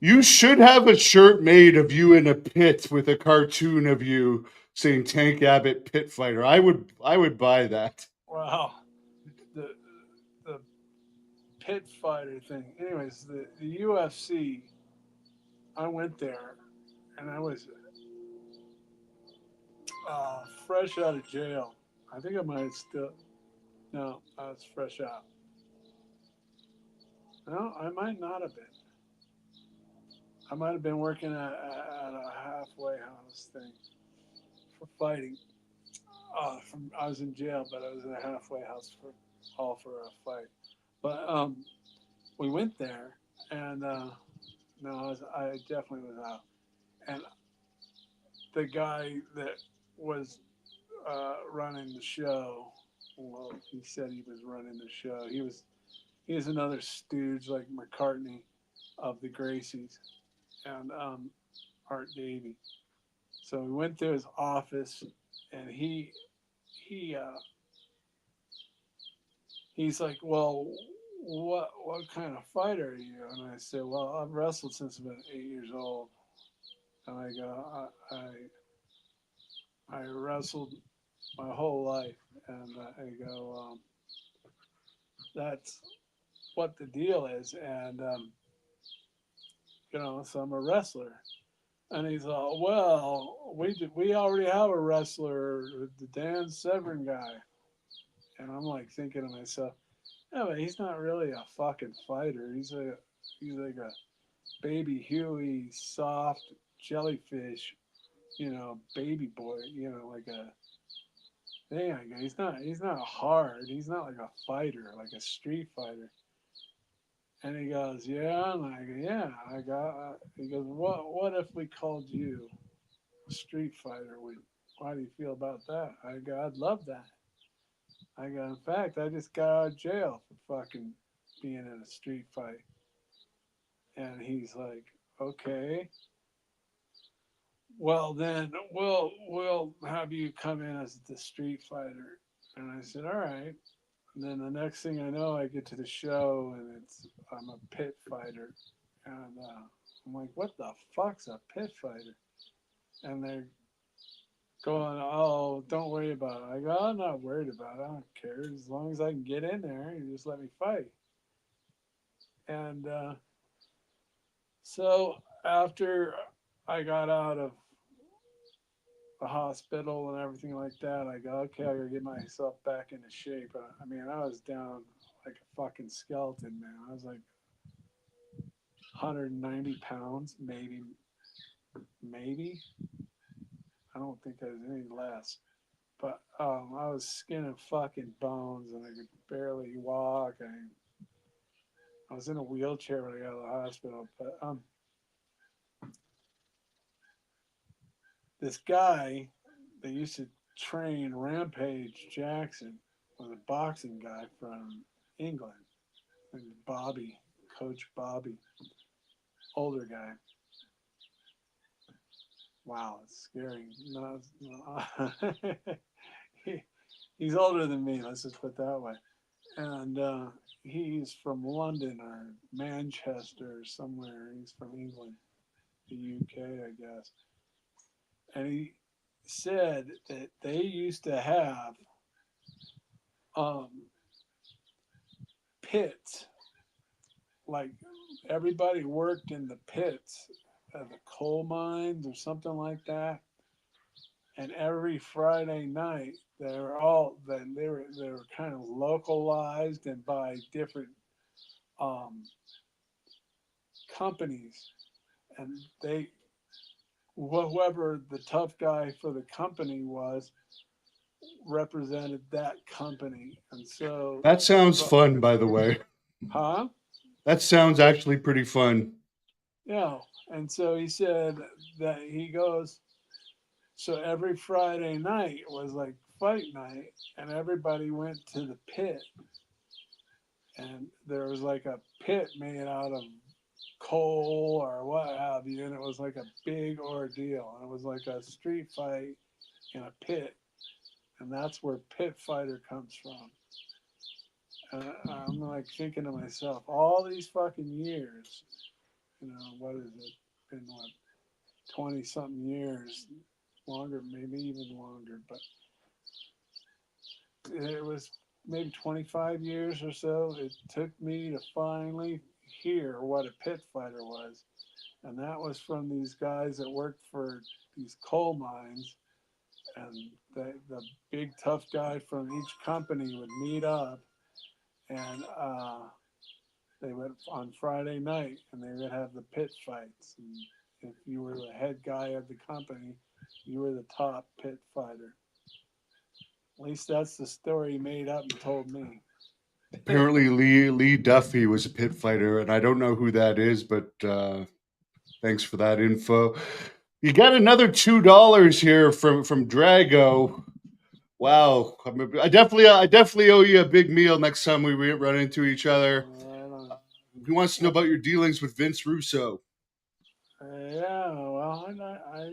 You should have a shirt made of you in a pit with a cartoon of you saying Tank Abbott pit fighter. I would buy that. wow, the the pit fighter thing. Anyways, the UFC. I went there, and I was fresh out of jail. I think I might have still. No, I was fresh out. No, I might not have been. I might have been working at a halfway house thing for fighting. I was in jail, but I was in a halfway house for a fight. But we went there, and no, I definitely was out. And the guy that was running the show well, he said he was running the show. He was another stooge like McCartney of the Gracies and Art Davie. So we went to his office, and he he's like, well, what kind of fighter are you? And I said, well, I've wrestled since I've been 8 years old. And I go, I wrestled my whole life, and I go, that's what the deal is, and so I'm a wrestler. And he's all, well, we already have a wrestler, the Dan Severn guy. And I'm like thinking to myself, yeah, but he's not really a fucking fighter. He's like a baby Huey, soft jellyfish, baby boy, like a thing. He's not hard. He's not like a fighter, like a street fighter. And he goes, yeah, and I go, yeah. He goes, what if we called you a street fighter? How do you feel about that? I go, I'd love that. I go, in fact, I just got out of jail for fucking being in a street fight. And he's like, okay, well then we'll have you come in as the street fighter. And I said, all right. And then the next thing I know, I get to the show and I'm a pit fighter, and I'm like, what the fuck's a pit fighter? And they're going, oh, don't worry about it. I go, I'm not worried about it. I don't care as long as I can get in there and just let me fight. And so after I got out of the hospital and everything like that, I go, okay, I gotta get myself back into shape. I mean, I was down like a fucking skeleton, man. I was like 190 pounds, maybe. I don't think I was any less. But I was skin and fucking bones, and I could barely walk. I was in a wheelchair when I got out of the hospital. But this guy that used to train Rampage Jackson was a boxing guy from England. And Bobby, Coach Bobby, older guy. Wow, it's scary. No, he's older than me. Let's just put it that way. And he's from London or Manchester or somewhere. He's from England, the UK, I guess. And he said that they used to have um, pits, like everybody worked in the pits of the coal mines or something like that. And every Friday night, they were kind of localized and by different um, companies, and whoever the tough guy for the company was represented that company, and so That sounds the fun, by the way. huh That sounds actually pretty fun. yeah, and so he said that he goes. So every Friday night was like fight night, and everybody went to the pit, and there was like a pit made out of coal or what have you, and it was like a big ordeal, and it was like a street fight in a pit, and that's where pit fighter comes from. And I'm like thinking to myself, all these fucking years, what is it? Been what, 20 something years, longer, maybe even longer, but it was maybe 25 years or so. It took me to finally hear what a pit fighter was. And that was from these guys that worked for these coal mines. And the big tough guy from each company would meet up, and they would on Friday night, and they would have the pit fights. And if you were the head guy of the company, you were the top pit fighter. At least that's the story he made up and told me. Apparently, Lee Duffy was a pit fighter, and I don't know who that is, but thanks for that info. You got another $2 here from Drago. Wow, I definitely owe you a big meal next time we run into each other. Right on. He wants to know Well, about your dealings with Vince Russo. yeah, well, I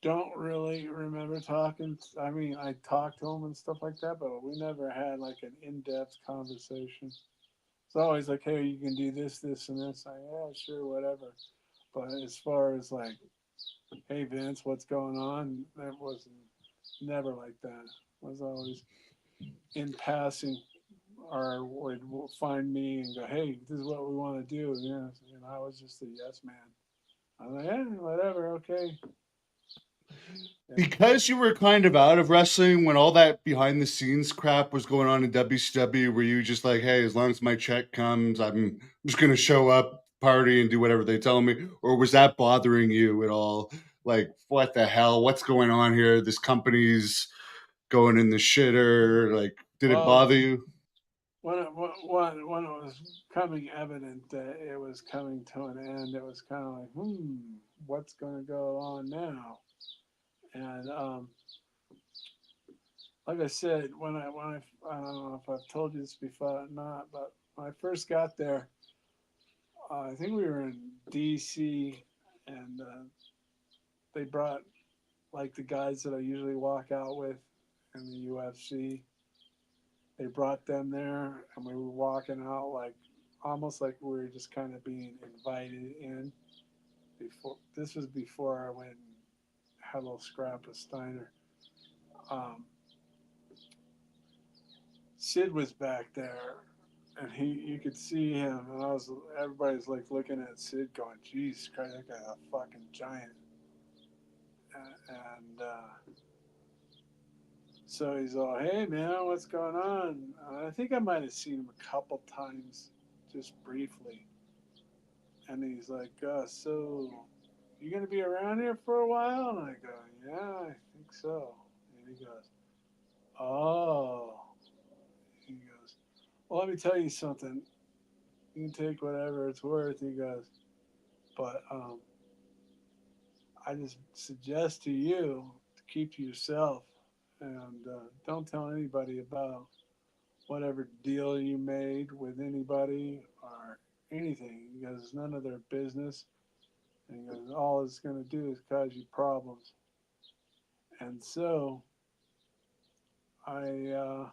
don't really remember talking. I mean, I talked to him and stuff like that, but we never had like an in-depth conversation. It's always like, hey, you can do this, this, and this. Like, yeah, sure, whatever. But as far as like, hey, Vince, what's going on? That wasn't never like that. It was always in passing, or would find me and go, hey, this is what we want to do. Yeah, and I was just a yes man. I was like, yeah, whatever, okay. Yeah. Because you were kind of out of wrestling when all that behind the scenes crap was going on in WCW, were you just like, hey, as long as my check comes, I'm just going to show up, party, and do whatever they tell me? Or was that bothering you at all? Like, what the hell? What's going on here? This company's going in the shitter. Like, did it Well, bother you? when it was coming evident that it was coming to an end, it was kind of like, what's going to go on now? And like I said, I don't know if I've told you this before or not, but when I first got there, I think we were in D.C. and they brought like the guys that I usually walk out with in the UFC. They brought them there, and we were walking out like almost like we were just kind of being invited in. Before this was before I went and had a little scrap with Steiner. Um, Sid was back there, and you could see him, and everybody's like looking at Sid, going, "Jesus Christ, that guy's a fucking giant." And so he's all, "Hey man, what's going on?" I think I might have seen him a couple times, just briefly. And he's like, "So you gonna be around here for a while?" And I go, "Yeah, I think so." And he goes, "Oh." He goes, "Well, let me tell you something. You can take whatever it's worth." He goes, "But I just suggest to you to keep to yourself and don't tell anybody about whatever deal you made with anybody or anything because it's none of their business. And he goes, all it's going to do is cause you problems." And so I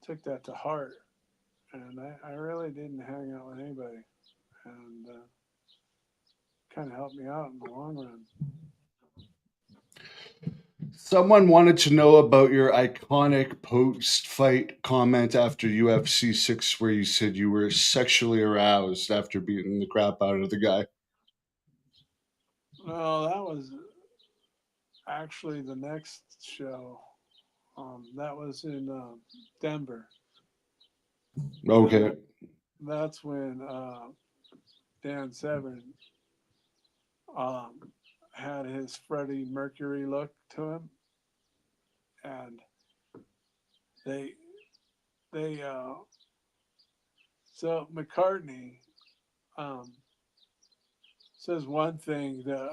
took that to heart, and I really didn't hang out with anybody, and kind of helped me out in the long run. Someone wanted to know about your iconic post fight comment after UFC 6, where you said you were sexually aroused after beating the crap out of the guy. Well, that was actually the next show. That was in Denver, and Okay. that's when Dan Severn um, had his Freddie Mercury look to him, and they they so McCartney um, says one thing that,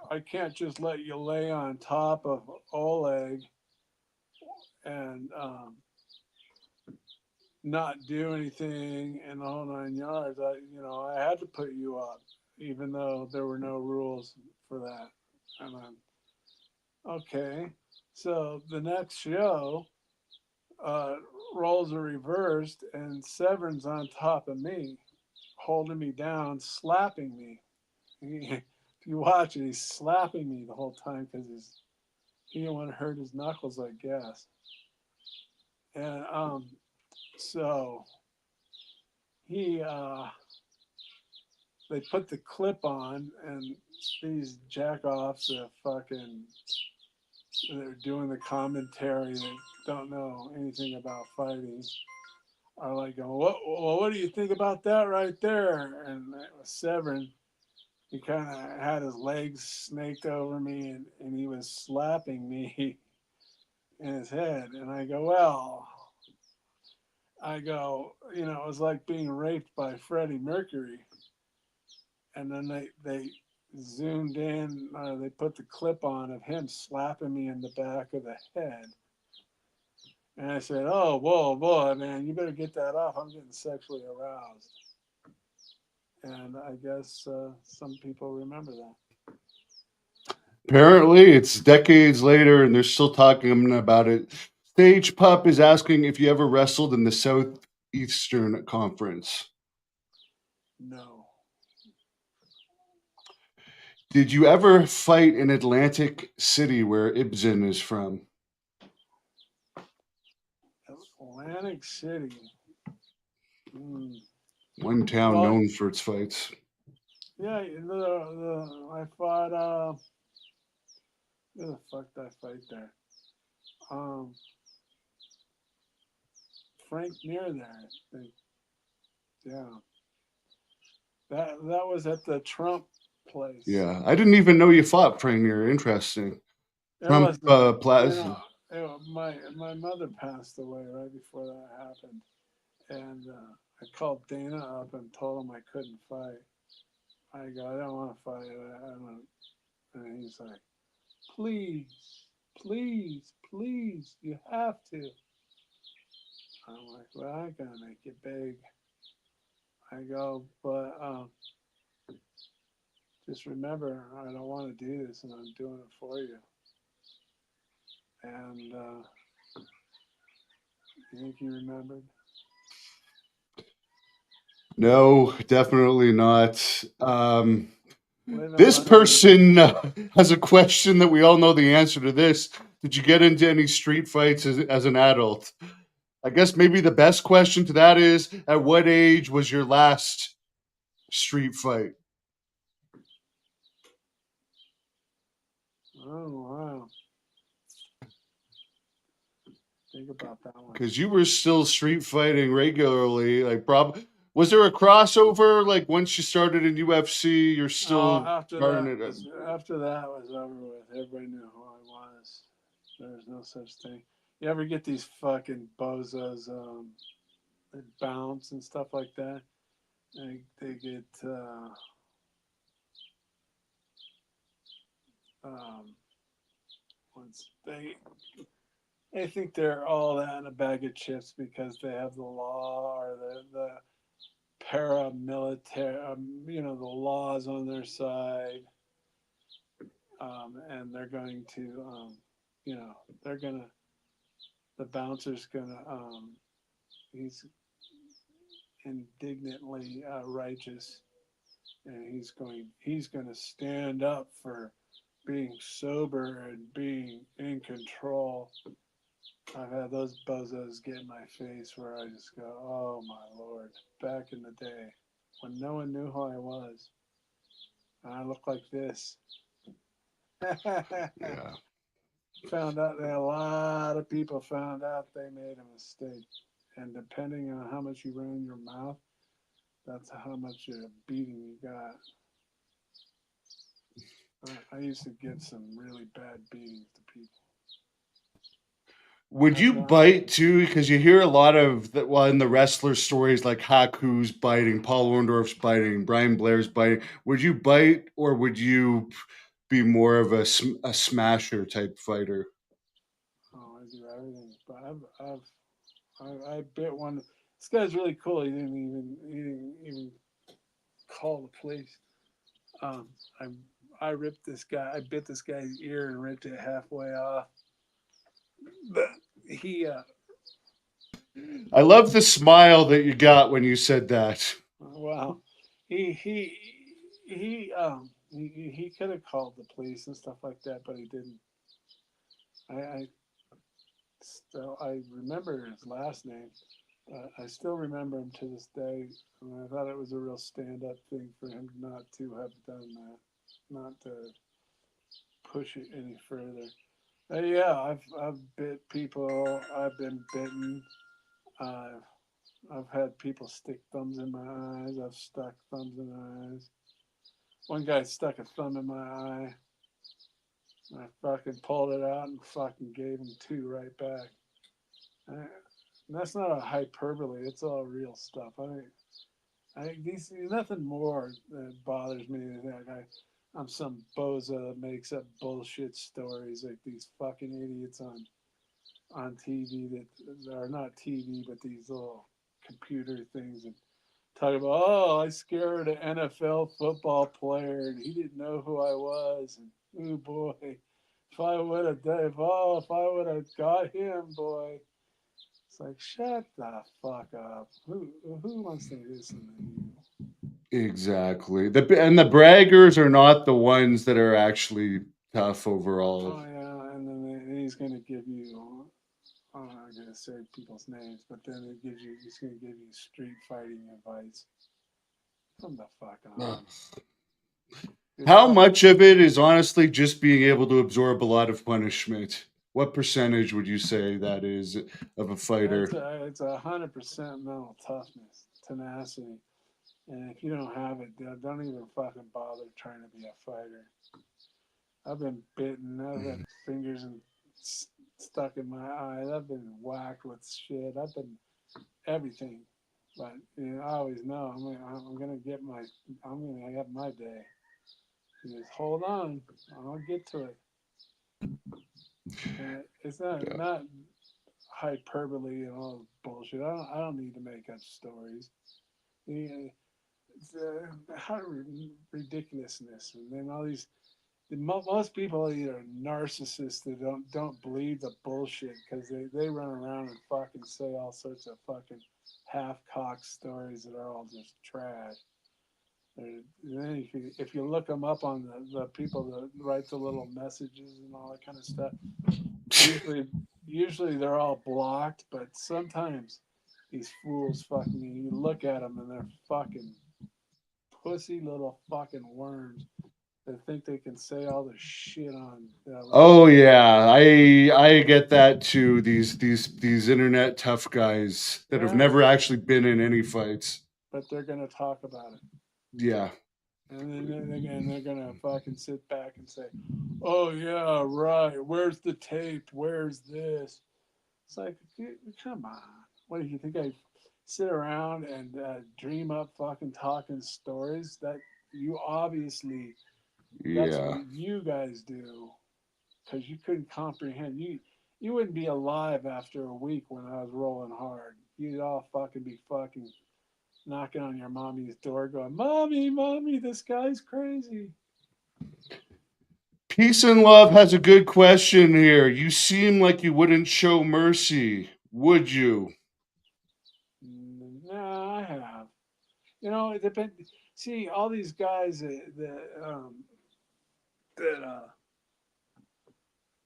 I can't just let you lay on top of Oleg and not do anything in the whole 9 yards. I had to put you up, even though there were no rules for that. And I'm okay. So the next show, uh, roles are reversed, and Severn's on top of me, holding me down, slapping me. If you watch it, he's slapping me the whole time because he didn't want to hurt his knuckles, I guess. And so he they put the clip on, and these jackoffs that fucking they're doing the commentary. They don't know anything about fighting. Are like going, what do you think about that right there? And it was Severn. He kind of had his legs snaked over me, and he was slapping me in his head. And I go, well, it was like being raped by Freddie Mercury. And then they zoomed in. They put the clip on of him slapping me in the back of the head. And I said, "Oh, whoa, whoa, man, you better get that off. I'm getting sexually aroused." And I guess some people remember that. Apparently, it's decades later and they're still talking about it. Stage Pup is asking if you ever wrestled in the Southeastern Conference. No. Did you ever fight in Atlantic City, where Ibsen is from? Atlantic City. Mm. One town Well, known for its fights. yeah, I fought, who the fuck did I fight there? Um, Frank Near there, I think. Yeah. That was at the Trump place. Yeah, I didn't even know you fought Premier. Interesting. It Trump was, Plaza. my mother passed away right before that happened. And I called Dana up and told him I couldn't fight. I go, I don't want to fight. I don't. And he's like, please, please, please, you have to. I'm like, well, I gotta make it big. I go, but just remember, I don't want to do this, and I'm doing it for you. And you think he remembered? No, definitely not. Live and This learn. person has a question that we all know the answer to this. Did you get into any street fights as an adult? I guess maybe the best question to that is at what age was your last street fight? Oh wow, think about that one. Because you were still street fighting regularly. Like, was there a crossover? Like, once you started in UFC, you're Oh, still starting it. after that was over with, everybody knew who I was. There's no such thing. You ever get these fucking bozos that bounce and stuff like that? They get um, once they think they're all that in a bag of chips because they have the law or the paramilitary, the laws on their side, and they're going to, you know, they're gonna, the bouncer's gonna, he's indignantly righteous, and he's going to stand up for being sober and being in control. I've had those bozos get in my face where I just go, oh my lord, back in the day when no one knew who I was, and I look like this. Yeah. Found out that a lot of people found out they made a mistake, and depending on how much you ran your mouth, that's how much beating you got. I used to give some really bad beatings to people. Would That's you why. bite too? Because you hear a lot of that. Well, in the wrestler stories, like Haku's biting, Paul Orndorff's biting, Brian Blair's biting. Would you bite, or would you be more of a smasher type fighter? Oh, I do everything. But I bit one. This guy's really cool. He didn't even call the police. Um, I I ripped this guy. I bit this guy's ear and ripped it halfway off. But he I love the smile that you got when you said that. wow, he he he could have called the police and stuff like that, but he didn't. I still I remember his last name. I still remember him to this day. And I thought it was a real stand-up thing for him not to have done that, not to push it any further. Yeah, I've bit people. I've been bitten. I've I've had people stick thumbs in my eyes. I've stuck thumbs in my eyes. One guy stuck a thumb in my eye. I fucking pulled it out and fucking gave him two right back. I, that's not a hyperbole. It's all real stuff. These nothing more that bothers me than that guy. I'm some bozo that makes up bullshit stories like these fucking idiots on TV that are not TV, but these little computer things and talk about, oh, I scared an NFL football player and he didn't know who I was. And oh boy, if I would have got him, boy. It's like, shut the fuck up. Who wants to listen to you? Exactly. The braggers are not the ones that are actually tough overall. Oh yeah, and then he's gonna give you. I'm not gonna say people's names, but then he's gonna give you street fighting advice. Come the fuck Ugh. on. It's How all much of it is honestly just being able to absorb a lot of punishment? What percentage would you say that is of a fighter? it's 100% mental toughness, tenacity, and if you don't have it, don't even fucking bother trying to be a fighter. I've been bitten. I've had fingers stuck in my eyes. I've been whacked with shit. I've been everything. But I always know I'm gonna get my I'm gonna get my day. Just hold on, I'll get to it. And it's not hyperbole and all bullshit. I don't need to make up stories. It's how ridiculousness, and then all these. Most people are either narcissists that don't believe the bullshit because they run around and fucking say all sorts of fucking half-cocked stories that are all just trash. And then if you look them up on the people that write the little messages and all that kind of stuff, usually usually they're all blocked, but sometimes these fools fucking you look at them and they're fucking pussy little fucking worms that think they can say all this shit on like Oh yeah, I get that too. These internet tough guys that have yeah, never actually been in any fights. but they're gonna talk about it, Yeah. and then they're gonna fucking sit back and say, "Oh yeah, right. Where's the tape? Where's this?" It's like, come on. What do you think? I sit around and dream up fucking talking stories that you obviously that's what Yeah. you guys do because you couldn't comprehend. You wouldn't be alive after a week when I was rolling hard. You'd all fucking be fucking knocking on your mommy's door, going, "Mommy, mommy, this guy's crazy." Peace and Love has a good question here. You seem like you wouldn't show mercy, would you? No, I have. It depends. See, all these guys that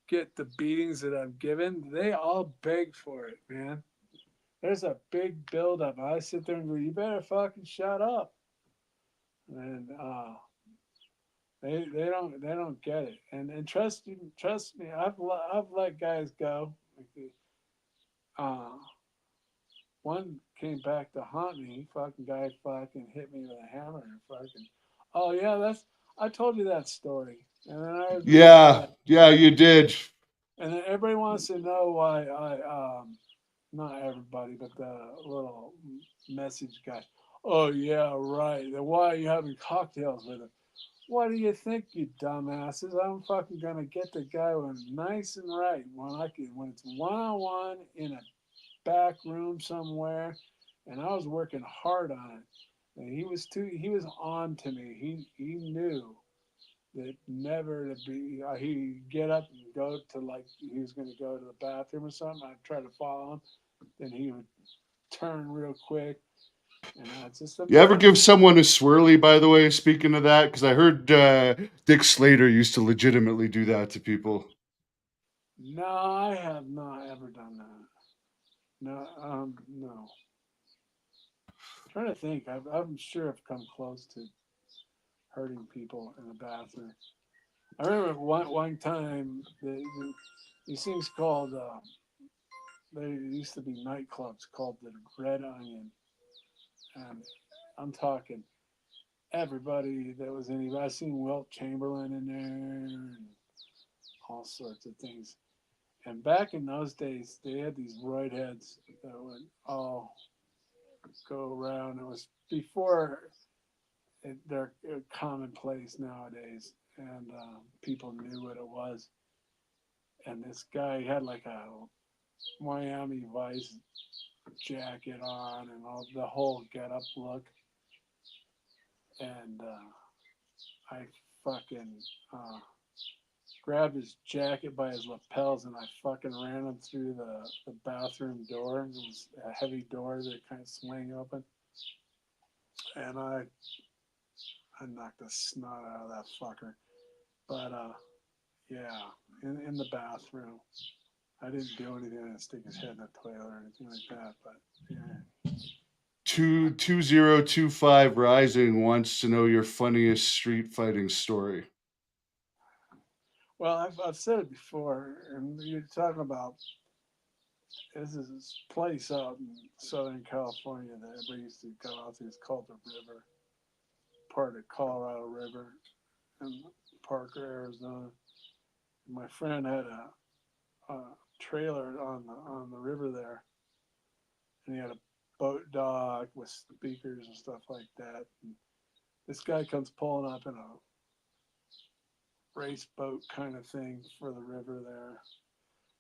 get the beatings that I've given, they all beg for it, man. There's a big buildup. I sit there and go, "You better fucking shut up," and they don't get it. And trust me, I've let guys go. Like uh, one came back to haunt me. Fucking guy fucking hit me with a hammer and fucking. Oh yeah, I told you that story, and then I was really Yeah, mad. yeah, you did. And then everybody wants to know why not everybody, but the little message guy. Oh yeah, right. Then why are you having cocktails with him? What do you think, you dumbasses? I'm fucking gonna get the guy when nice and right when it's one on one in a back room somewhere, and I was working hard on it. And he was on to me. He knew that never to be. He'd get up and go to like he was going to go to the bathroom or something. I'd try to follow him, then he would turn real quick, and that's just a You ever man. give someone a swirly, by the way, speaking of that? Because I heard Dick Slater used to legitimately do that to people. No, I have not ever done that. No, no. I'm trying to think. I'm sure I've come close to hurting people in the bathroom. I remember one time these things called there used to be nightclubs called the Red Onion, and I'm talking everybody that was in. I seen Wilt Chamberlain in there and all sorts of things. And back in those days, they had these roid heads that would all go around. It was before they're commonplace nowadays, and people knew what it was. And this guy had like a Miami Vice jacket on and all the whole get up look. And I fucking grabbed his jacket by his lapels and I fucking ran him through the bathroom door. It was a heavy door that kind of swung open. And I knocked the snot out of that fucker. But yeah, in the bathroom. I didn't do anything. I didn't stick his head in the toilet or anything like that. But yeah. 2025 Rising wants to know your funniest street fighting story. Well, I've said it before, and you're talking about this is this place out in Southern California that everybody used to go out to. It's called the River, part of Colorado River in Parker, Arizona. My friend had a trailer on the river there, and he had a boat dock with speakers and stuff like that. And this guy comes pulling up in a race boat kind of thing for the river there.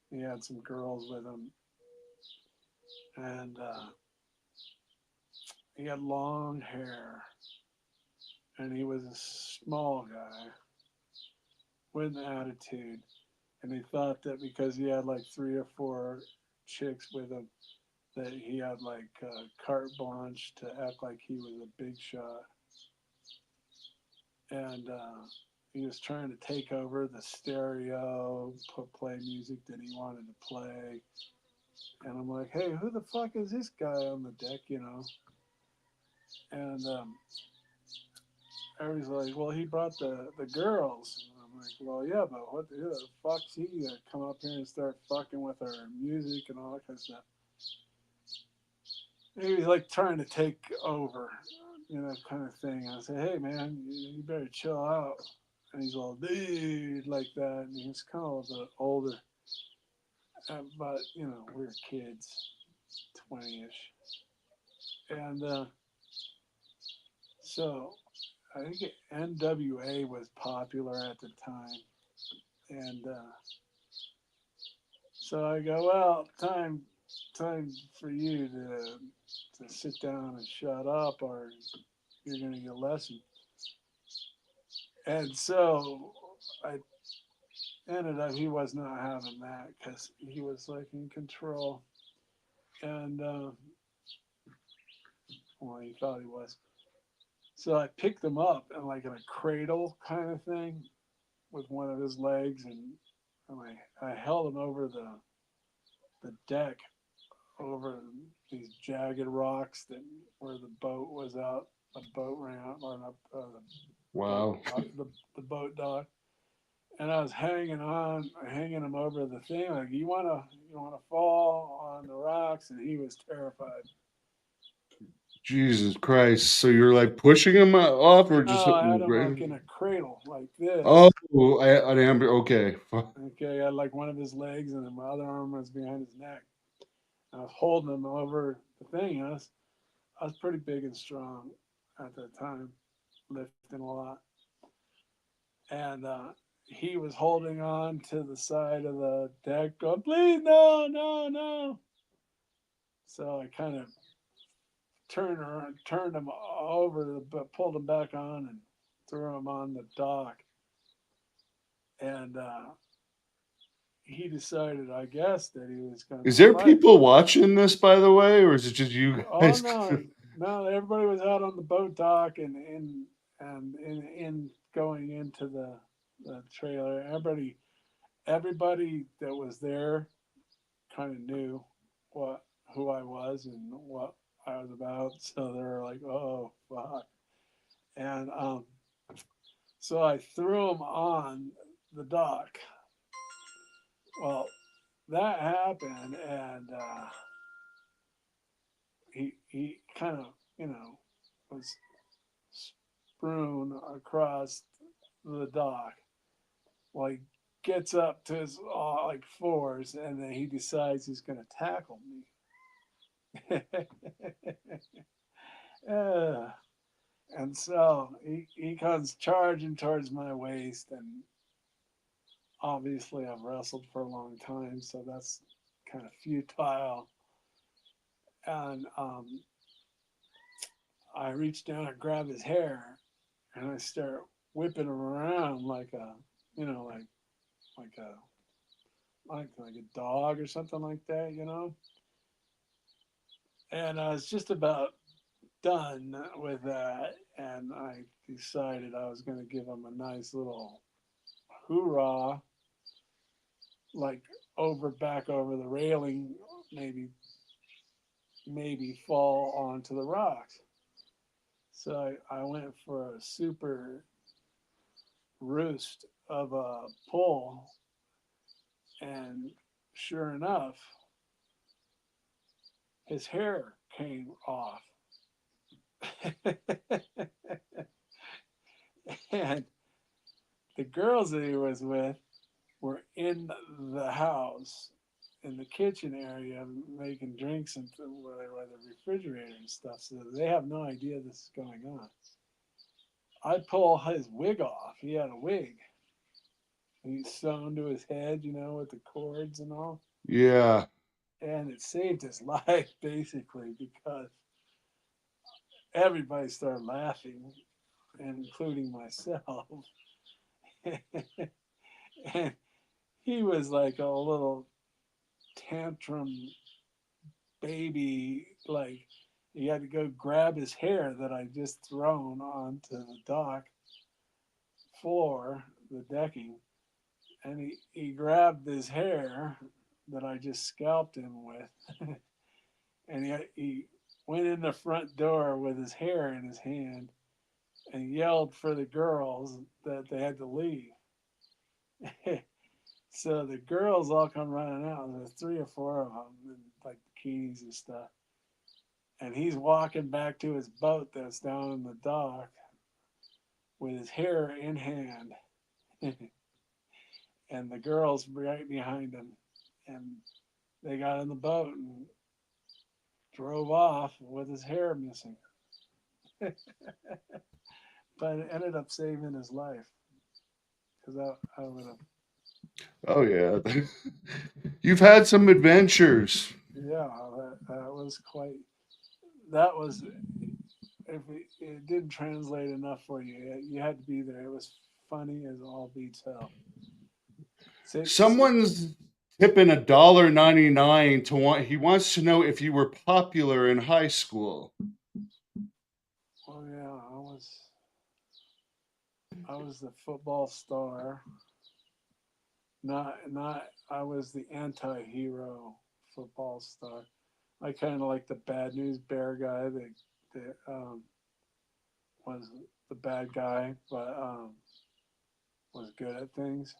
He had some girls with him, and he had long hair, and he was a small guy with an attitude. And he thought that because he had like three or four chicks with him, that he had like carte blanche to act like he was a big shot. And he was trying to take over the stereo, play music that he wanted to play. And I'm like, hey, who the fuck is this guy on the deck, you know? And everybody's like, well, he brought the girls. And I'm like, well, yeah, but who the fuck's he to come up here and start fucking with our music and all that kind of stuff? And he was like trying to take over, you know, kind of thing. And I said, hey, man, you better chill out. And he's all, dude, like that. And he's kind of a little bit older. But, you know, we were kids, 20 ish. And so I think NWA was popular at the time. And so I go, well, time for you to sit down and shut up, or you're gonna get a lesson. And so I ended up he was not having that because he was like in control, and well, he thought he was. So I picked him up and like in a cradle kind of thing with one of his legs, and I held him over the deck over these jagged rocks that where the boat was out, a boat ramp or not, Wow. the boat dock, and I was hanging him over the thing like you wanna fall on the rocks, and he was terrified. Jesus Christ. So you're like pushing him off or just. No, I had him like in a cradle like Oh, this. an amber. Okay. Okay, I had like one of his legs, and then my other arm was behind his neck. I was holding him over the thing. I was pretty big and strong at that time, lifting a lot. And he was holding on to the side of the deck, going, "Please, no, no, no." So I kind of turned him over, but pulled him back on and threw him on the dock. And he decided, I guess, that he was going Is to there fight. people watching this, by the way, or is it just you Oh guys? no, no! Everybody was out on the boat dock and in going into the trailer. Everybody that was there kind of knew what who I was and what I was about. So they were like, "Oh fuck!" And so I threw him on the dock. Well, that happened, and he kind of was strewn across the dock. Well, he gets up to his like fours, and then he decides he's going to tackle me. uh, And so he comes charging towards my waist, and obviously I've wrestled for a long time, so that's kind of futile. And I reach down and grab his hair, and I start whipping him around like a, you know, like a like a dog or something like that, you know. And I was just about done with that, and I decided I was going to give him a nice little hoorah, like over back over the railing, maybe fall onto the rocks. So I went for a super roost of a pull, and sure enough, his hair came off. And the girls that he was with were in the house in the kitchen area making drinks and where the refrigerator and stuff, so they have no idea this is going on. I pull his wig off. He had a wig. He's sewn to his head, you know, with the cords and all. Yeah. And it saved his life basically because everybody started laughing, including myself. And he was like a little tantrum baby, like he had to go grab his hair that I just thrown onto the dock floor, the decking, and he grabbed his hair that I just scalped him with, and he went in the front door with his hair in his hand and yelled for the girls that they had to leave. So the girls all come running out. There's three or four of them in like bikinis and stuff. And he's walking back to his boat that's down in the dock with his hair in hand. And the girls right behind him. And they got in the boat and drove off with his hair missing. But it ended up saving his life because I would have, Oh yeah. You've had some adventures. yeah, that was quite, that was, if it didn't translate enough for you, you had to be there. It was funny as all beats hell. Someone's tipping $1.99 to want. He wants to know if you were popular in high school. Oh yeah, I was the football star. Not I was the anti-hero football star. I kind of like the bad news bear guy that was the bad guy, but was good at things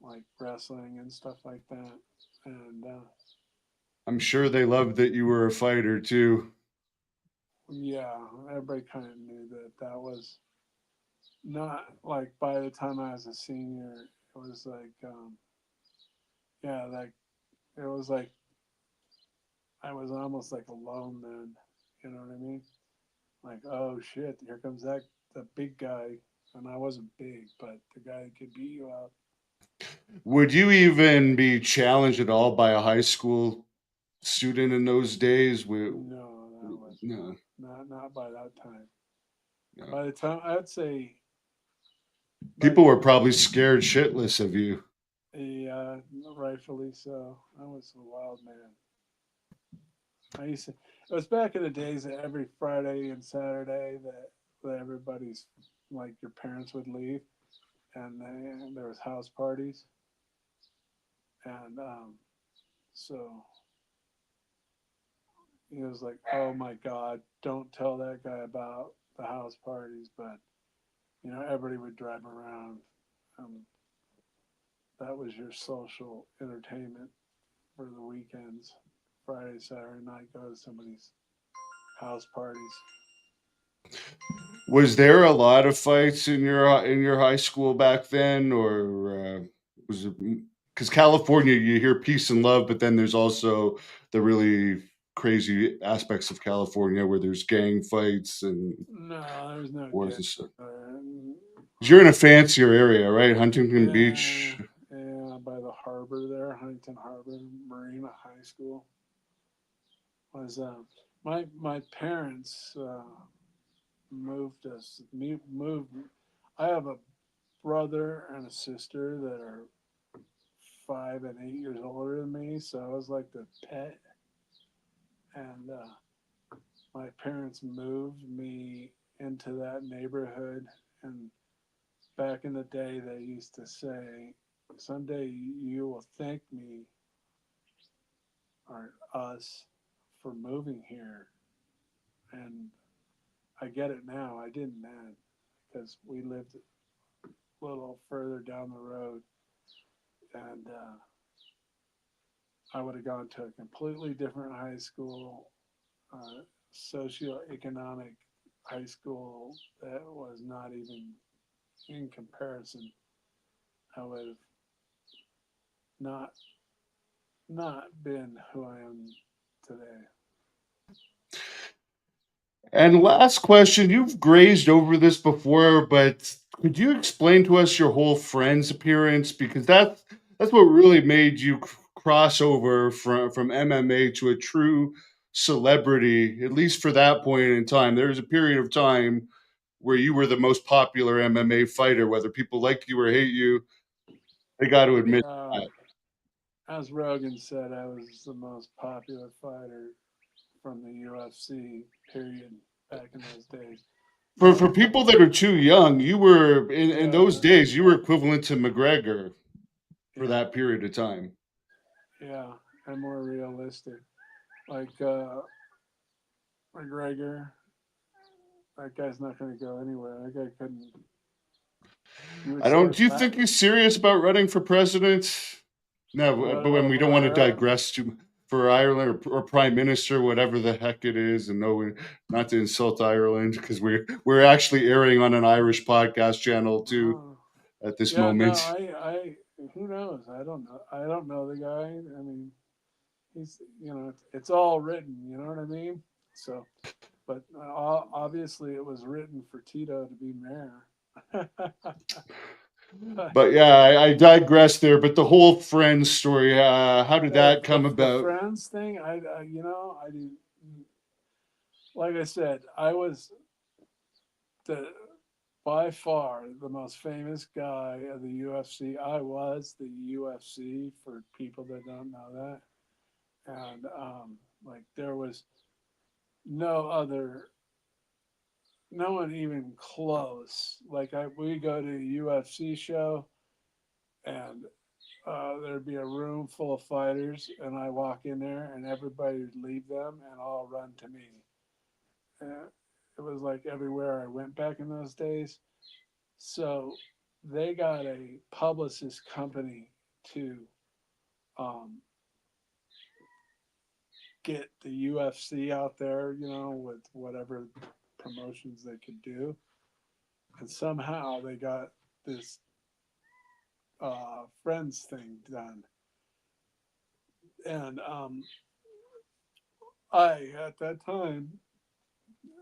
like wrestling and stuff like that. And I'm sure they loved that you were a fighter too. yeah, everybody kind of knew that that was not like by the time I was a senior, it was like yeah, like it was like I was almost like alone then. You know what I mean? Like, oh shit, here comes the big guy, and I wasn't big, but the guy that could beat you up. Would you even be challenged at all by a high school student in those days? No, that was No, not by that time. no. By the time I'd say, by People were probably scared shitless of you. yeah, rightfully so. I was a wild man. I used to. It was back in the days that every Friday and Saturday that everybody's like your parents would leave, and there was house parties, and so he was like, "Oh my God, don't tell that guy about the house parties." But everybody would drive around. Um, that was your social entertainment for the weekends. Friday, Saturday night, go to somebody's house parties. Was there a lot of fights in your high school back then, or was it? Because California, you hear peace and love, but then there's also the really crazy aspects of California where there's gang fights and No, there's no wars gang. and stuff. Uh, 'Cause you're in a fancier area, right? Huntington yeah, Beach. yeah, by the harbor there, Huntington Harbor Marina High School was. My parents moved. I have a brother and a sister that are 5 and 8 years older than me, so I was like the pet. And my parents moved me into that neighborhood. And back in the day, they used to say, "Someday you will thank me or us for moving here." And I get it now. I didn't then because we lived a little further down the road, and I would have gone to a completely different high school, socioeconomic high school that was not even in comparison. I would have not been who I am today. And last question, you've grazed over this before, but could you explain to us your whole Friends appearance? Because that's what really made you cross over from MMA to a true celebrity, at least for that point in time. There was a period of time where you were the most popular MMA fighter, whether people like you or hate you, they got to admit Yeah, that. as Rogan said, I was the most popular fighter from the UFC period back in those days. For people that are too young, you were in those Yeah, days, you were equivalent to McGregor for yeah, that period of time. yeah, and more realistic. Like McGregor, that guy's not going to go anywhere. That guy couldn't. You would I say don't. Do you that. think he's serious about running for president? No, What but when we don't over want to Ireland? digress to for Ireland or prime minister, whatever the heck it is, and no, not to insult Ireland because we're actually airing on an Irish podcast channel too Oh, at this yeah, no, moment. who knows? I don't know. I don't know the guy. I mean, he's, it's all written. You know what I mean? So, but obviously, it was written for Tito to be mayor. But But yeah, I digress there. But the whole Friends story, how did that come the about? Friends thing, I do. Like I said, I was the by far the most famous guy of the UFC. I was the UFC for people that don't know that, and like there was no other, no one even close. Like we go to a UFC show, and there'd be a room full of fighters, and I walk in there, and everybody would leave them and all run to me. And it was like everywhere I went back in those days. So they got a publicist company to um, get the UFC out there, with whatever promotions they could do. And somehow they got this Friends thing done. And I, at that time,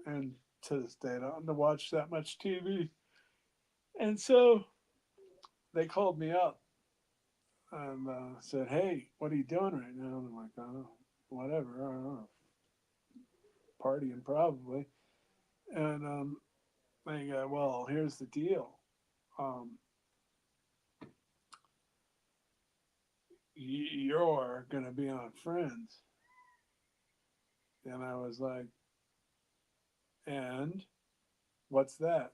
and to this day, don't watch that much TV. And so they called me up and said, "Hey, what are you doing right now?" And I'm like, "Oh, whatever. I don't know, partying probably." And they go, "Well, here's the deal. Um, you're gonna be on Friends." And I was like, "And what's that?"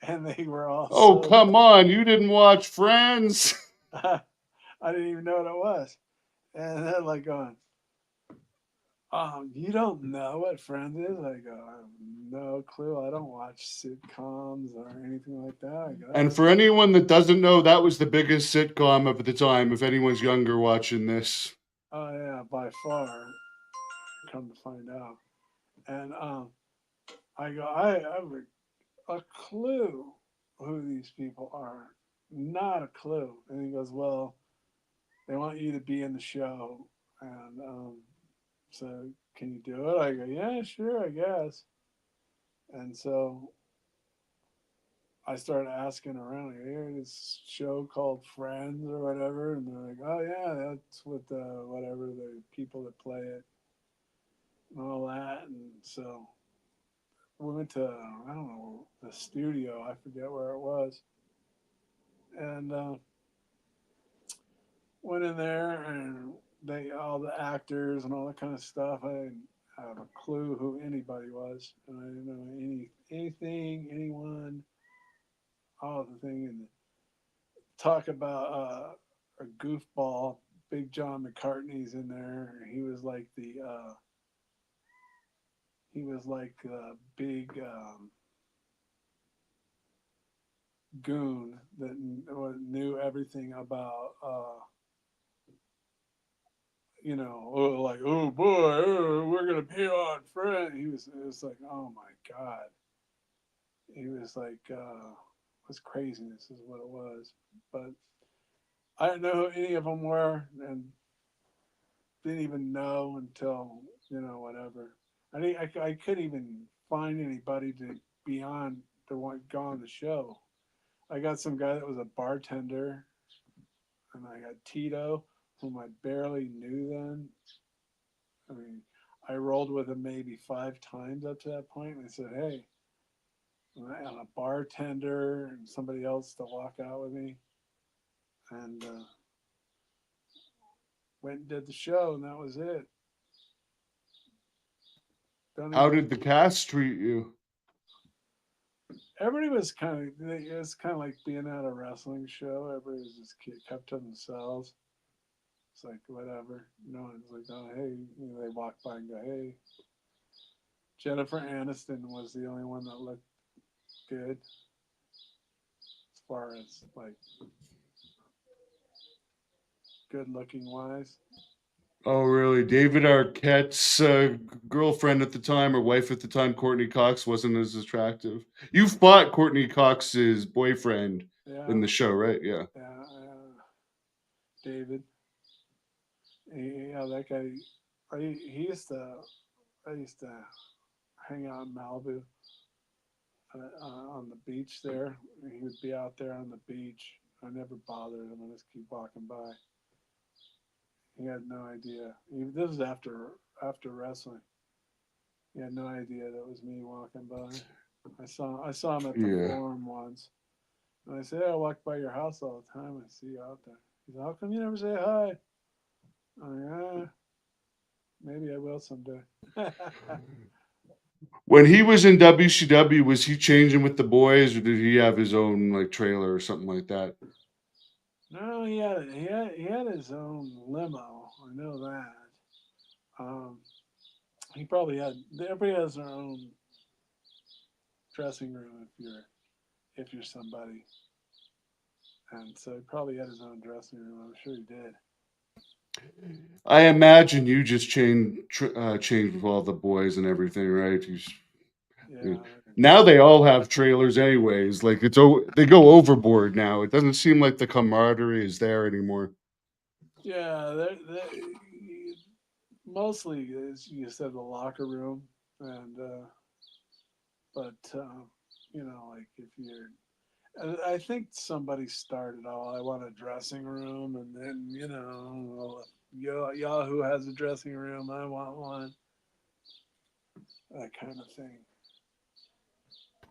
And they were all Oh, so. come on! You didn't watch Friends? I didn't even know what it was. And they're like going, "You don't know what Friends is?" I go, "I have no clue. I don't watch sitcoms or anything like that." I go, And "Oh, for anyone that doesn't know, that was the biggest sitcom of the time. If anyone's younger watching this, oh yeah, by far." Come to find out, and I go, "I have a clue who these people are, not a clue." And he goes, "Well, they want you to be in the show." And so, can you do it? I go, yeah, sure, I guess. And so I started asking around, like, here this show called Friends or whatever, and they're like, oh yeah, that's with the whatever the people that play it and all that. And so we went to, I don't know, the studio. I forget where it was, and went in there, and they all the actors and all that kind of stuff. I didn't have a clue who anybody was, and I didn't know anything, anyone, all the thing, and talk about a goofball. Big John McCartney's in there. He was like a big goon that knew everything about like, oh boy, we're gonna be on friend. It was like, oh my god, he was like, it was craziness is what it was. But I didn't know who any of them were, and didn't even know until whatever. I couldn't even find anybody to be on to want go on the show. I got some guy that was a bartender, and I got Tito, whom I barely knew then. I mean, I rolled with him maybe 5 times up to that point, and I said, "Hey, I'm a bartender and somebody else to walk out with me," and went and did the show, and that was it. Don't How even. did the cast treat you? Everybody was kind of. It was kind of like being at a wrestling show. Everybody was just kept to themselves. It's like whatever, It's like, oh hey, they walk by and go, hey. Jennifer Aniston was the only one that looked good as far as like good looking wise. Oh, really? David Arquette's girlfriend at the time, or wife at the time, Courtney Cox, wasn't as attractive. You fought Courtney Cox's boyfriend in Yeah, the show, right? Yeah. yeah, David. Yeah, that guy. He used to. I used to hang out in Malibu on the beach there. He would be out there on the beach. I never bothered him. I just keep walking by. He had no idea. This was after wrestling. He had no idea that was me walking by. I saw him at the Yeah. forum once, and I said, "Hey, I walk by your house all the time. I see you out there." He said, "How come you never say hi?" I'm like, maybe I will someday. When he was in WCW, was he changing with the boys, or did he have his own like trailer or something like that? No, he had his own limo. I know that. Um, he probably had. Everybody has their own dressing room if you're somebody, and so he probably had his own dressing room. I'm sure he did. I imagine you just changed with all the boys and everything, right? Yeah, Now they all have trailers, anyways. Like they go overboard now. It doesn't seem like the camaraderie is there anymore. yeah. Mostly, as you said, the locker room, and but like if you're, I think somebody started. Oh, I want a dressing room, and then well, Yahoo has a dressing room. I want one, that kind of thing.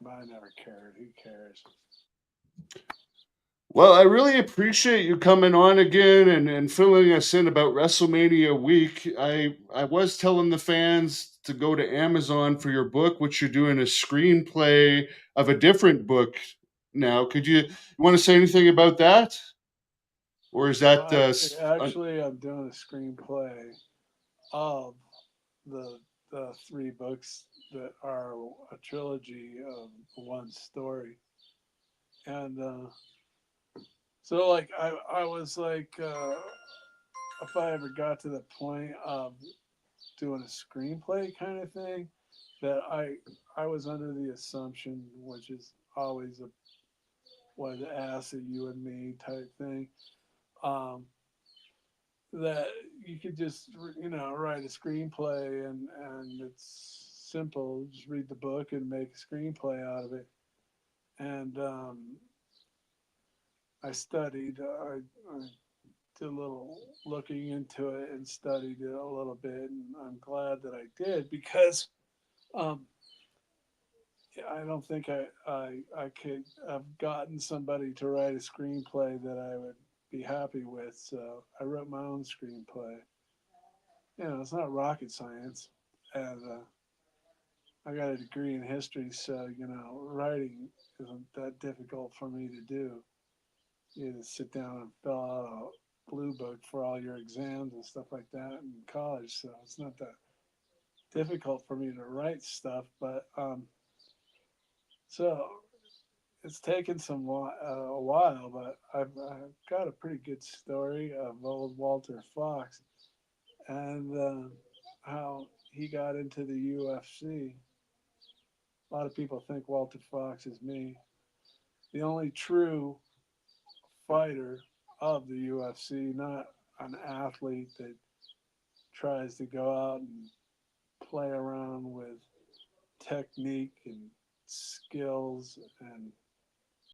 But I never cared. Who cares? Well, I really appreciate you coming on again and filling us in about WrestleMania week. I was telling the fans to go to Amazon for your book, which you're doing a screenplay of a different book now. Could you want to say anything about that, or is Well, that actually, I'm doing a screenplay of the the 3 books that are a trilogy of one story, and so like I was like, if I ever got to the point of doing a screenplay kind of thing, that I was under the assumption, which is always a was asked of you and me type thing, um, that you could just write a screenplay, and it's simple. Just read the book and make a screenplay out of it. And I studied. I did a little looking into it and studied it a little bit, and I'm glad that I did because um, I don't think I could have gotten somebody to write a screenplay that I would be happy with. So I wrote my own screenplay. It's not rocket science, and I got a degree in history, so writing isn't that difficult for me to do. You just sit down and fill out a blue book for all your exams and stuff like that in college, so it's not that difficult for me to write stuff. But so it's taken a while, but I've got a pretty good story of old Walter Fox and how he got into the UFC. A lot of people think Walter Fox is me. The only true fighter of the UFC, not an athlete that tries to go out and play around with technique and skills and